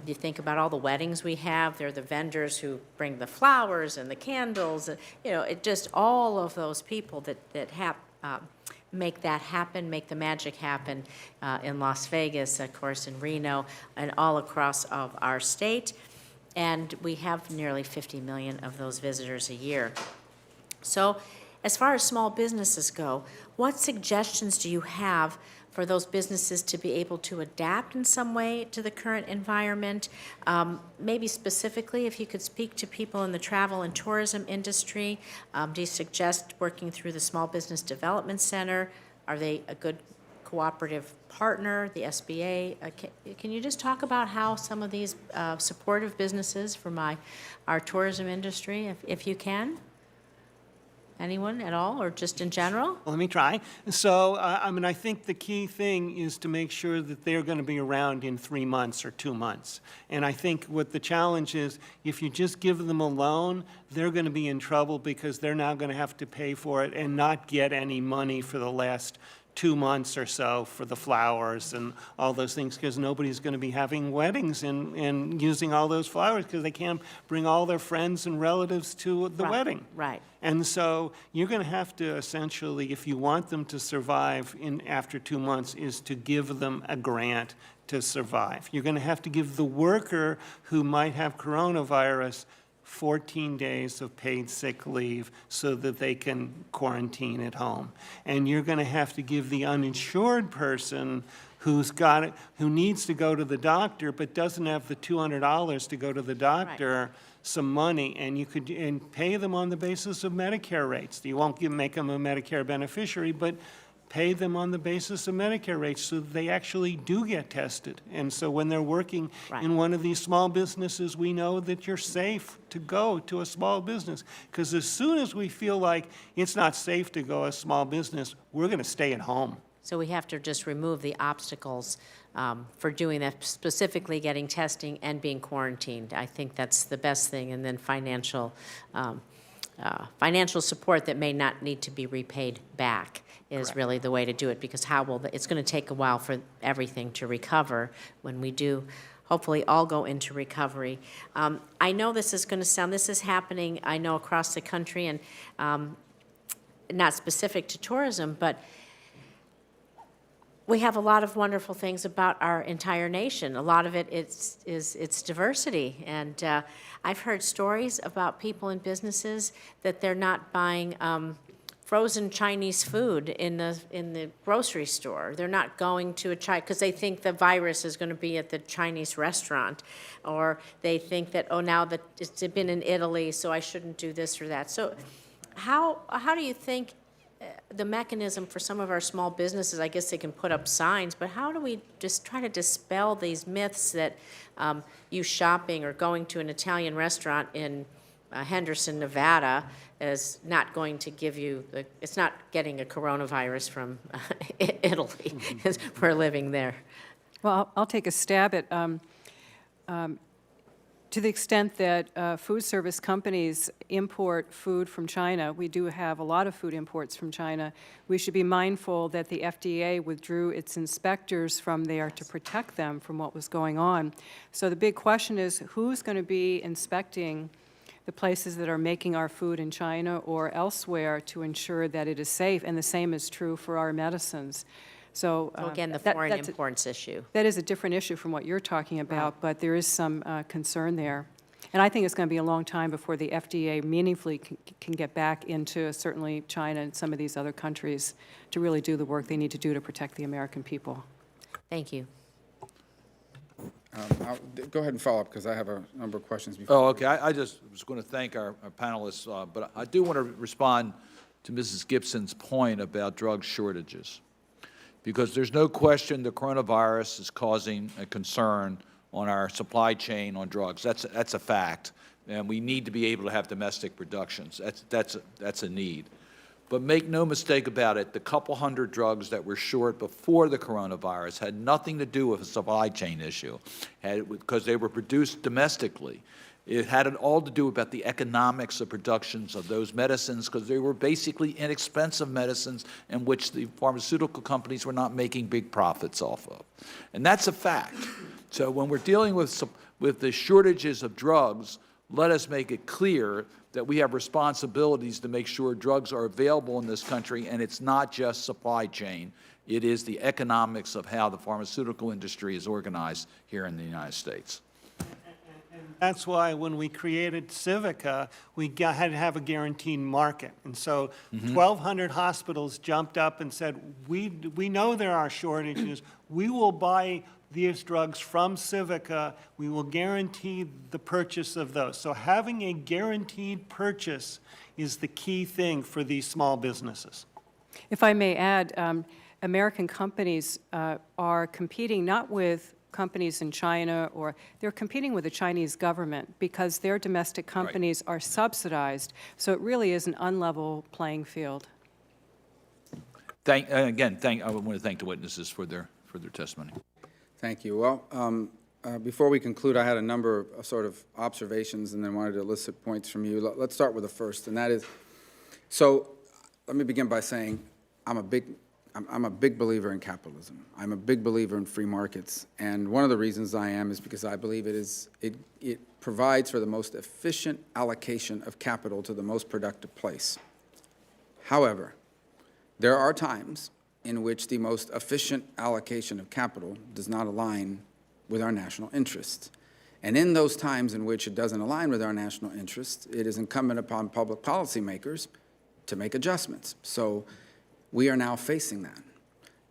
Speaker 12: you think about all the weddings we have, they're the vendors who bring the flowers and the candles, it just all of those people that have make that happen, make the magic happen in Las Vegas, of course, in Reno, and all across of our state. And we have nearly 50 million of those visitors a year. So as far as small businesses go, what suggestions do you have for those businesses to be able to adapt in some way to the current environment? Maybe specifically, if you could speak to people in the travel and tourism industry, do you suggest working through the Small Business Development Center? Are they a good cooperative partner, the SBA? Can you just talk about how some of these supportive businesses for our tourism industry, if you can? Anyone at all, or just in general?
Speaker 5: Let me try. So, I think the key thing is to make sure that they're going to be around in 3 months or 2 months. And I think what the challenge is, if you just give them a loan, they're going to be in trouble because they're now going to have to pay for it and not get any money for the last 2 months or so for the flowers and all those things, because nobody's going to be having weddings and using all those flowers because they can't bring all their friends and relatives to the wedding.
Speaker 12: Right.
Speaker 5: And so you're going to have to essentially, if you want them to survive after 2 months, is to give them a grant to survive. You're going to have to give the worker who might have coronavirus 14 days of paid sick leave so that they can quarantine at home. And you're going to have to give the uninsured person who needs to go to the doctor but doesn't have the $200 to go to the doctor some money, and you could pay them on the basis of Medicare rates. You won't make them a Medicare beneficiary, but pay them on the basis of Medicare rates so that they actually do get tested. And so when they're working in one of these small businesses, we know that you're safe to go to a small business. Because as soon as we feel like it's not safe to go a small business, we're going to stay at home.
Speaker 12: So we have to just remove the obstacles for doing that, specifically getting testing and being quarantined. I think that's the best thing. And then financial support that may not need to be repaid back is really the way to do it, because it's going to take a while for everything to recover when we do hopefully all go into recovery. I know this is happening, I know, across the country, and not specific to tourism, but we have a lot of wonderful things about our entire nation. A lot of it is its diversity. And I've heard stories about people in businesses that they're not buying frozen Chinese food in the grocery store. They're not going to because they think the virus is going to be at the Chinese restaurant, or they think that, oh, now that it's been in Italy, so I shouldn't do this or that. So How do you think the mechanism for some of our small businesses, I guess they can put up signs, but how do we just try to dispel these myths that you shopping or going to an Italian restaurant in Henderson, Nevada is not going to give you, it's not getting a coronavirus from Italy, because we're living there.
Speaker 4: Well, I'll take a stab at, to the extent that food service companies import food from China, we do have a lot of food imports from China, we should be mindful that the FDA withdrew its inspectors from there to protect them from what was going on. So the big question is, who's going to be inspecting the places that are making our food in China or elsewhere to ensure that it is safe? And the same is true for our medicines. So
Speaker 12: Again, the foreign imports issue.
Speaker 4: that is a different issue from what you're talking about, but there is some concern there. And I think it's going to be a long time before the FDA meaningfully can get back into certainly China and some of these other countries to really do the work they need to do to protect the American people.
Speaker 12: Thank you.
Speaker 2: Go ahead and follow up, because I have a number of questions before.
Speaker 3: Oh, okay. I just was going to thank our panelists, but I do want to respond to Mrs. Gibson's point about drug shortages, because there's no question the coronavirus is causing a concern on our supply chain on drugs. That's a fact, and we need to be able to have domestic productions. That's a need. But make no mistake about it, the couple hundred drugs that were short before the coronavirus had nothing to do with a supply chain issue, because they were produced domestically. It had it all to do about the economics of productions of those medicines, because they were basically inexpensive medicines in which the pharmaceutical companies were not making big profits off of. And that's a fact. So when we're dealing with the shortages of drugs, let us make it clear that we have responsibilities to make sure drugs are available in this country, and it's not just supply chain. It is the economics of how the pharmaceutical industry is organized here in the United States.
Speaker 5: That's why when we created Civica, we had to have a guaranteed market. And so 1,200 hospitals jumped up and said, we know there are shortages. We will buy these drugs from Civica. We will guarantee the purchase of those. So having a guaranteed purchase is the key thing for these small businesses.
Speaker 4: If I may add, American companies are competing not with companies in China, or they're competing with the Chinese government because their domestic companies are subsidized. So it really is an unlevel playing field.
Speaker 3: I want to thank the witnesses for their testimony.
Speaker 2: Thank you. Well, before we conclude, I had a number of sort of observations and then wanted to elicit points from you. Let's start with the first, and that is, so let me begin by saying I'm a big believer in capitalism. I'm a big believer in free markets, and one of the reasons I am is because I believe it provides for the most efficient allocation of capital to the most productive place. However, there are times in which the most efficient allocation of capital does not align with our national interests. And in those times in which it doesn't align with our national interests, it is incumbent upon public policymakers to make adjustments. So we are now facing that.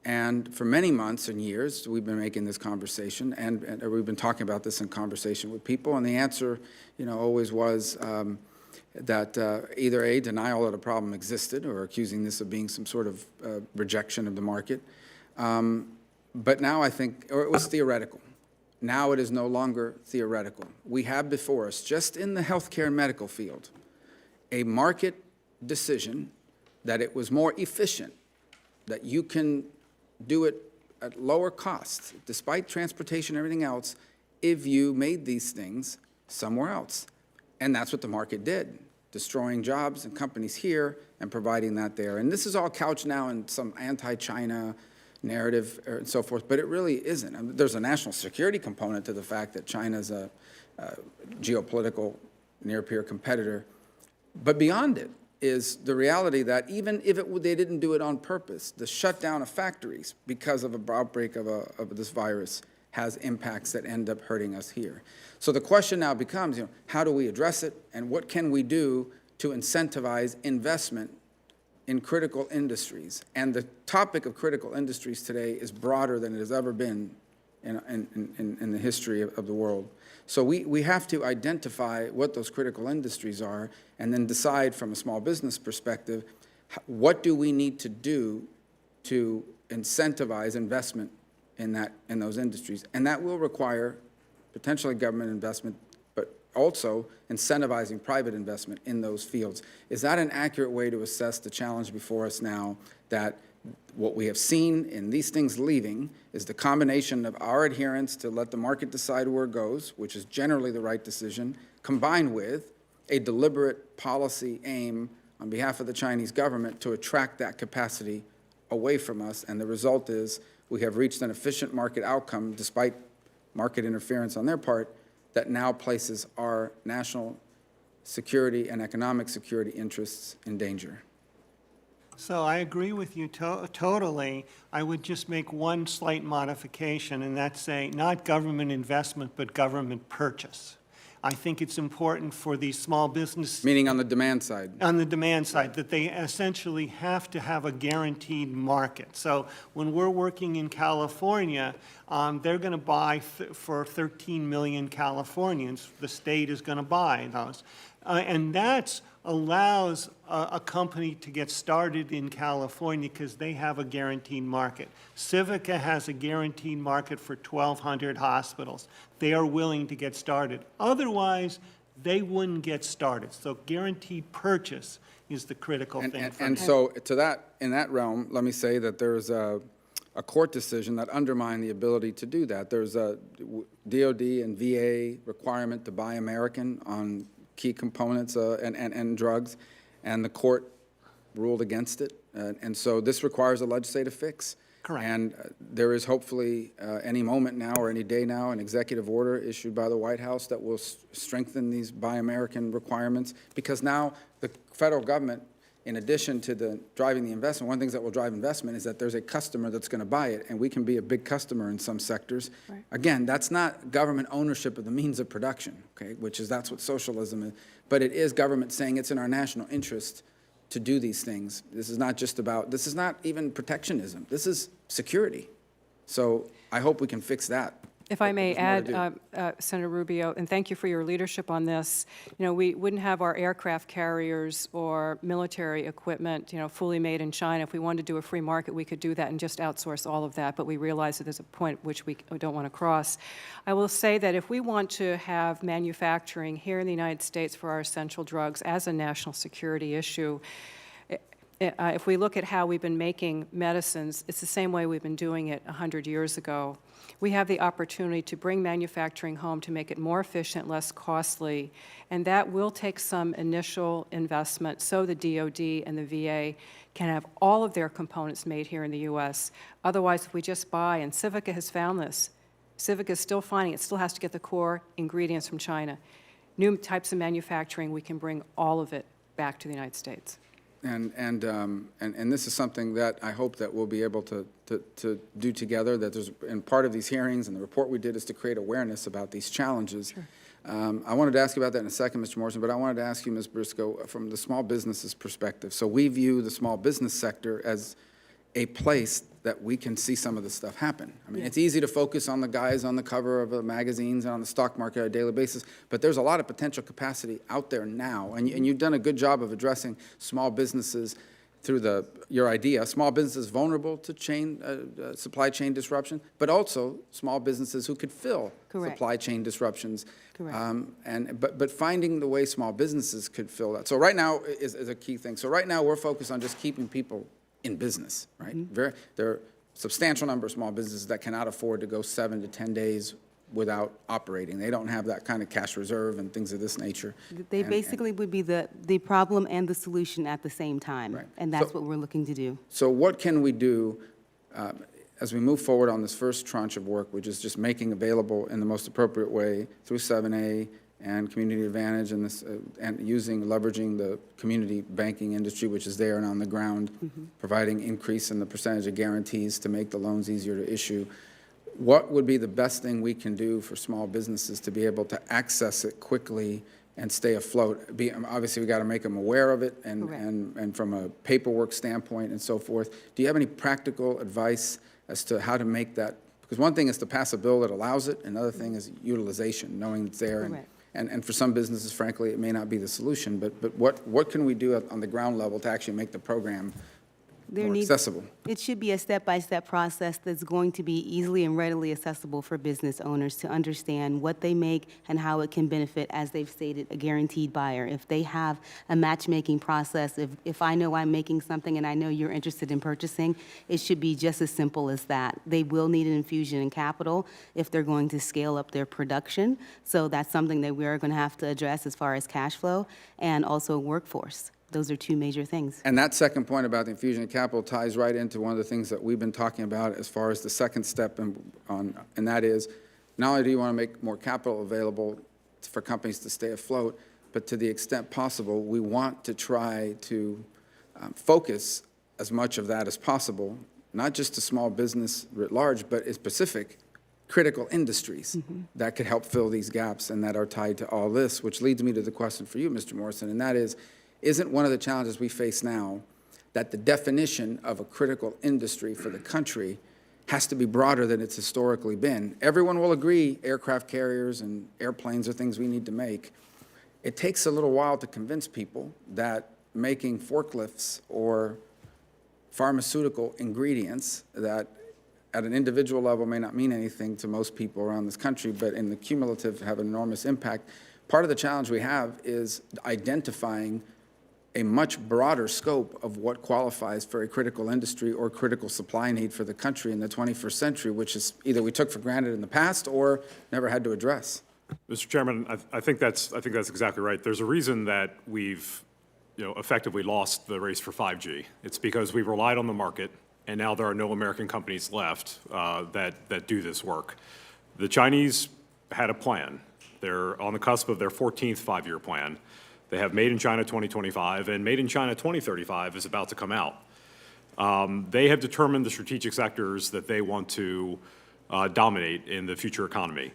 Speaker 2: And for many months and years, we've been making this conversation, and we've been talking about this in conversation with people, and the answer, always was that either A, denial that a problem existed, or accusing this of being some sort of rejection of the market. But now I think, or it was theoretical. Now it is no longer theoretical. We have before us, just in the healthcare and medical field, a market decision that it was more efficient, that you can do it at lower costs, despite transportation and everything else, if you made these things somewhere else. And that's what the market did, destroying jobs and companies here and providing that there. And this is all couched now in some anti-China narrative and so forth, but it really isn't. I mean, there's a national security component to the fact that China's a geopolitical near-peer competitor. But beyond it is the reality that even if they didn't do it on purpose, the shutdown of factories because of an outbreak of this virus has impacts that end up hurting us here. So the question now becomes, how do we address it, and what can we do to incentivize investment in critical industries? And the topic of critical industries today is broader than it has ever been in the history of the world. So we have to identify what those critical industries are and then decide from a small business perspective, what do we need to do to incentivize investment in those industries? And that will require potentially government investment, but also incentivizing private investment in those fields. Is that an accurate way to assess the challenge before us now, that what we have seen in these things leaving is the combination of our adherence to let the market decide where it goes, which is generally the right decision, combined with a deliberate policy aim on behalf of the Chinese government to attract that capacity away from us, and the result is we have reached an efficient market outcome, despite market interference on their part, that now places our national security and economic security interests in danger.
Speaker 5: So I agree with you totally. I would just make one slight modification, and that's say not government investment, but government purchase. I think it's important for these small businesses.
Speaker 2: Meaning on the demand side.
Speaker 5: On the demand side, that they essentially have to have a guaranteed market. So when we're working in California, they're going to buy for 13 million Californians. The state is going to buy those. And that allows a company to get started in California because they have a guaranteed market. Civica has a guaranteed market for 1,200 hospitals. They are willing to get started. Otherwise, they wouldn't get started. So guaranteed purchase is the critical thing.
Speaker 2: And so to that, in that realm, let me say that there's a court decision that undermined the ability to do that. There's a DOD and VA requirement to buy American on key components and drugs, and the court ruled against it. And so this requires a legislative fix.
Speaker 5: Correct.
Speaker 2: And there is hopefully any moment now or any day now an executive order issued by the White House that will strengthen these Buy American requirements, because now the federal government, in addition to driving the investment, one of the things that will drive investment is that there's a customer that's going to buy it, and we can be a big customer in some sectors.
Speaker 4: Right.
Speaker 2: Again, that's not government ownership of the means of production, okay, that's what socialism is, but it is government saying it's in our national interest to do these things. This is not even protectionism. This is security. So I hope we can fix that.
Speaker 4: If I may
Speaker 2: There's more to
Speaker 4: add, Senator Rubio, and thank you for your leadership on this, we wouldn't have our aircraft carriers or military equipment, fully made in China. If we wanted to do a free market, we could do that and just outsource all of that, but we realize that there's a point which we don't want to cross. I will say that if we want to have manufacturing here in the United States for our essential drugs as a national security issue, if we look at how we've been making medicines, it's the same way we've been doing it 100 years ago. We have the opportunity to bring manufacturing home to make it more efficient, less costly, and that will take some initial investment so the DOD and the VA can have all of their components made here in the U.S. Otherwise, if we just buy, and Civica has found this, Civica is still finding it still has to get the core ingredients from China. New types of manufacturing, we can bring all of it back to the United States.
Speaker 2: And this is something that I hope that we'll be able to do together, and part of these hearings and the report we did is to create awareness about these challenges.
Speaker 4: Sure.
Speaker 2: I wanted to ask you about that in a second, Mr. Morrison, but I wanted to ask you, Ms. Briscoe, from the small businesses perspective. So we view the small business sector as a place that we can see some of this stuff happen. I mean, it's easy to focus on the guys on the cover of the magazines and on the stock market on a daily basis, but there's a lot of potential capacity out there now, and you've done a good job of addressing small businesses through your idea, small businesses vulnerable to supply chain disruption, but also small businesses who could fill
Speaker 4: Correct.
Speaker 2: supply chain disruptions.
Speaker 4: Correct.
Speaker 2: But finding the way small businesses could fill that. So right now is a key thing. So right now we're focused on just keeping people in business, right? There are a substantial number of small businesses that cannot afford to go 7 to 10 days without operating. They don't have that kind of cash reserve and things of this nature.
Speaker 7: They basically would be the problem and the solution at the same time.
Speaker 2: Right.
Speaker 7: And that's what we're looking to do.
Speaker 2: So what can we do as we move forward on this first tranche of work, which is just making available in the most appropriate way through 7A and Community Advantage and leveraging the community banking industry, which is there and on the ground, providing increase in the percentage of guarantees to make the loans easier to issue. What would be the best thing we can do for small businesses to be able to access it quickly and stay afloat? Obviously, we got to make them aware of it, and from a paperwork standpoint and so forth. Do you have any practical advice as to how to make that Because one thing is to pass a bill that allows it, another thing is utilization, knowing it's there.
Speaker 7: Correct.
Speaker 2: And for some businesses, frankly, it may not be the solution, but what can we do on the ground level to actually make the program more accessible?
Speaker 7: It should be a step-by-step process that's going to be easily and readily accessible for business owners to understand what they make and how it can benefit, as they've stated, a guaranteed buyer. If they have a matchmaking process, if I know I'm making something and I know you're interested in purchasing, it should be just as simple as that. They will need an infusion in capital if they're going to scale up their production. So that's something that we are going to have to address as far as cash flow and also workforce. Those are two major things.
Speaker 2: And that second point about the infusion of capital ties right into one of the things that we've been talking about as far as the second step, and that is, not only do you want to make more capital available for companies to stay afloat, but to the extent possible, we want to try to focus as much of that as possible, not just to small business writ large, but in specific critical industries that could help fill these gaps and that are tied to all this, which leads me to the question for you, Mr. Morrison, and that is, isn't one of the challenges we face now that the definition of a critical industry for the country has to be broader than it's historically been? Everyone will agree aircraft carriers and airplanes are things we need to make. It takes a little while to convince people that making forklifts or pharmaceutical ingredients that at an individual level may not mean anything to most people around this country, but in the cumulative have an enormous impact. Part of the challenge we have is identifying a much broader scope of what qualifies for a critical industry or critical supply need for the country in the 21st century, which is either we took for granted in the past or never had to address.
Speaker 6: Mr. Chairman, I think that's exactly right. There's a reason that we've effectively lost the race for 5G. It's because we've relied on the market, and now there are no American companies left that do this work. The Chinese had a plan. They're on the cusp of their 14th five-year plan. They have Made in China 2025, and Made in China 2035 is about to come out. They have determined the strategic sectors that they want to dominate in the future economy.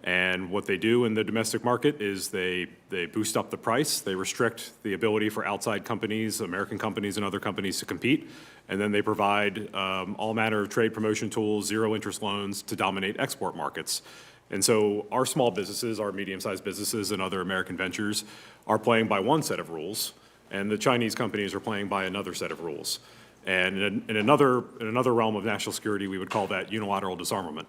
Speaker 6: And what they do in the domestic market is they boost up the price, they restrict the ability for outside companies, American companies and other companies to compete, and then they provide all manner of trade promotion tools, zero-interest loans to dominate export markets. And so our small businesses, our medium-sized businesses, and other American ventures are playing by one set of rules, and the Chinese companies are playing by another set of rules. And in another realm of national security, we would call that unilateral disarmament.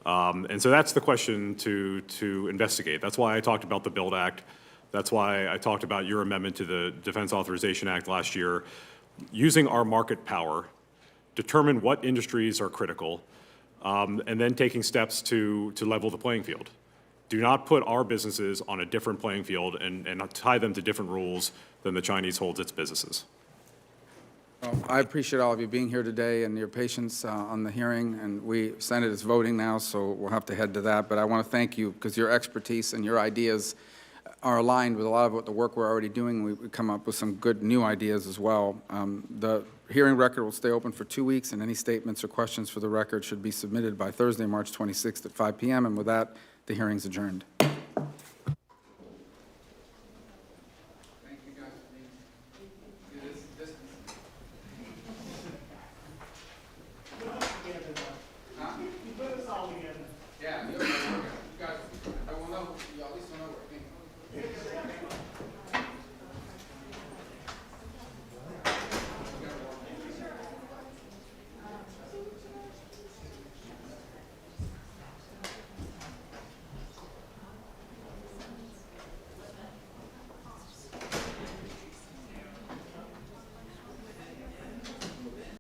Speaker 6: And so that's the question to investigate. That's why I talked about the BUILD Act. That's why I talked about your amendment to the Defense Authorization Act last year. Using our market power, determine what industries are critical, and then taking steps to level the playing field. Do not put our businesses on a different playing field and tie them to different rules than the Chinese holds its businesses.
Speaker 2: Well, I appreciate all of you being here today and your patience on the hearing, and Senate is voting now, so we'll have to head to that. But I want to thank you because your expertise and your ideas are aligned with a lot of what the work we're already doing. We come up with some good new ideas as well. The hearing record will stay open for 2 weeks, and any statements or questions for the record should be submitted by Thursday, March 26th at 5 p.m. And with that, the hearing's adjourned.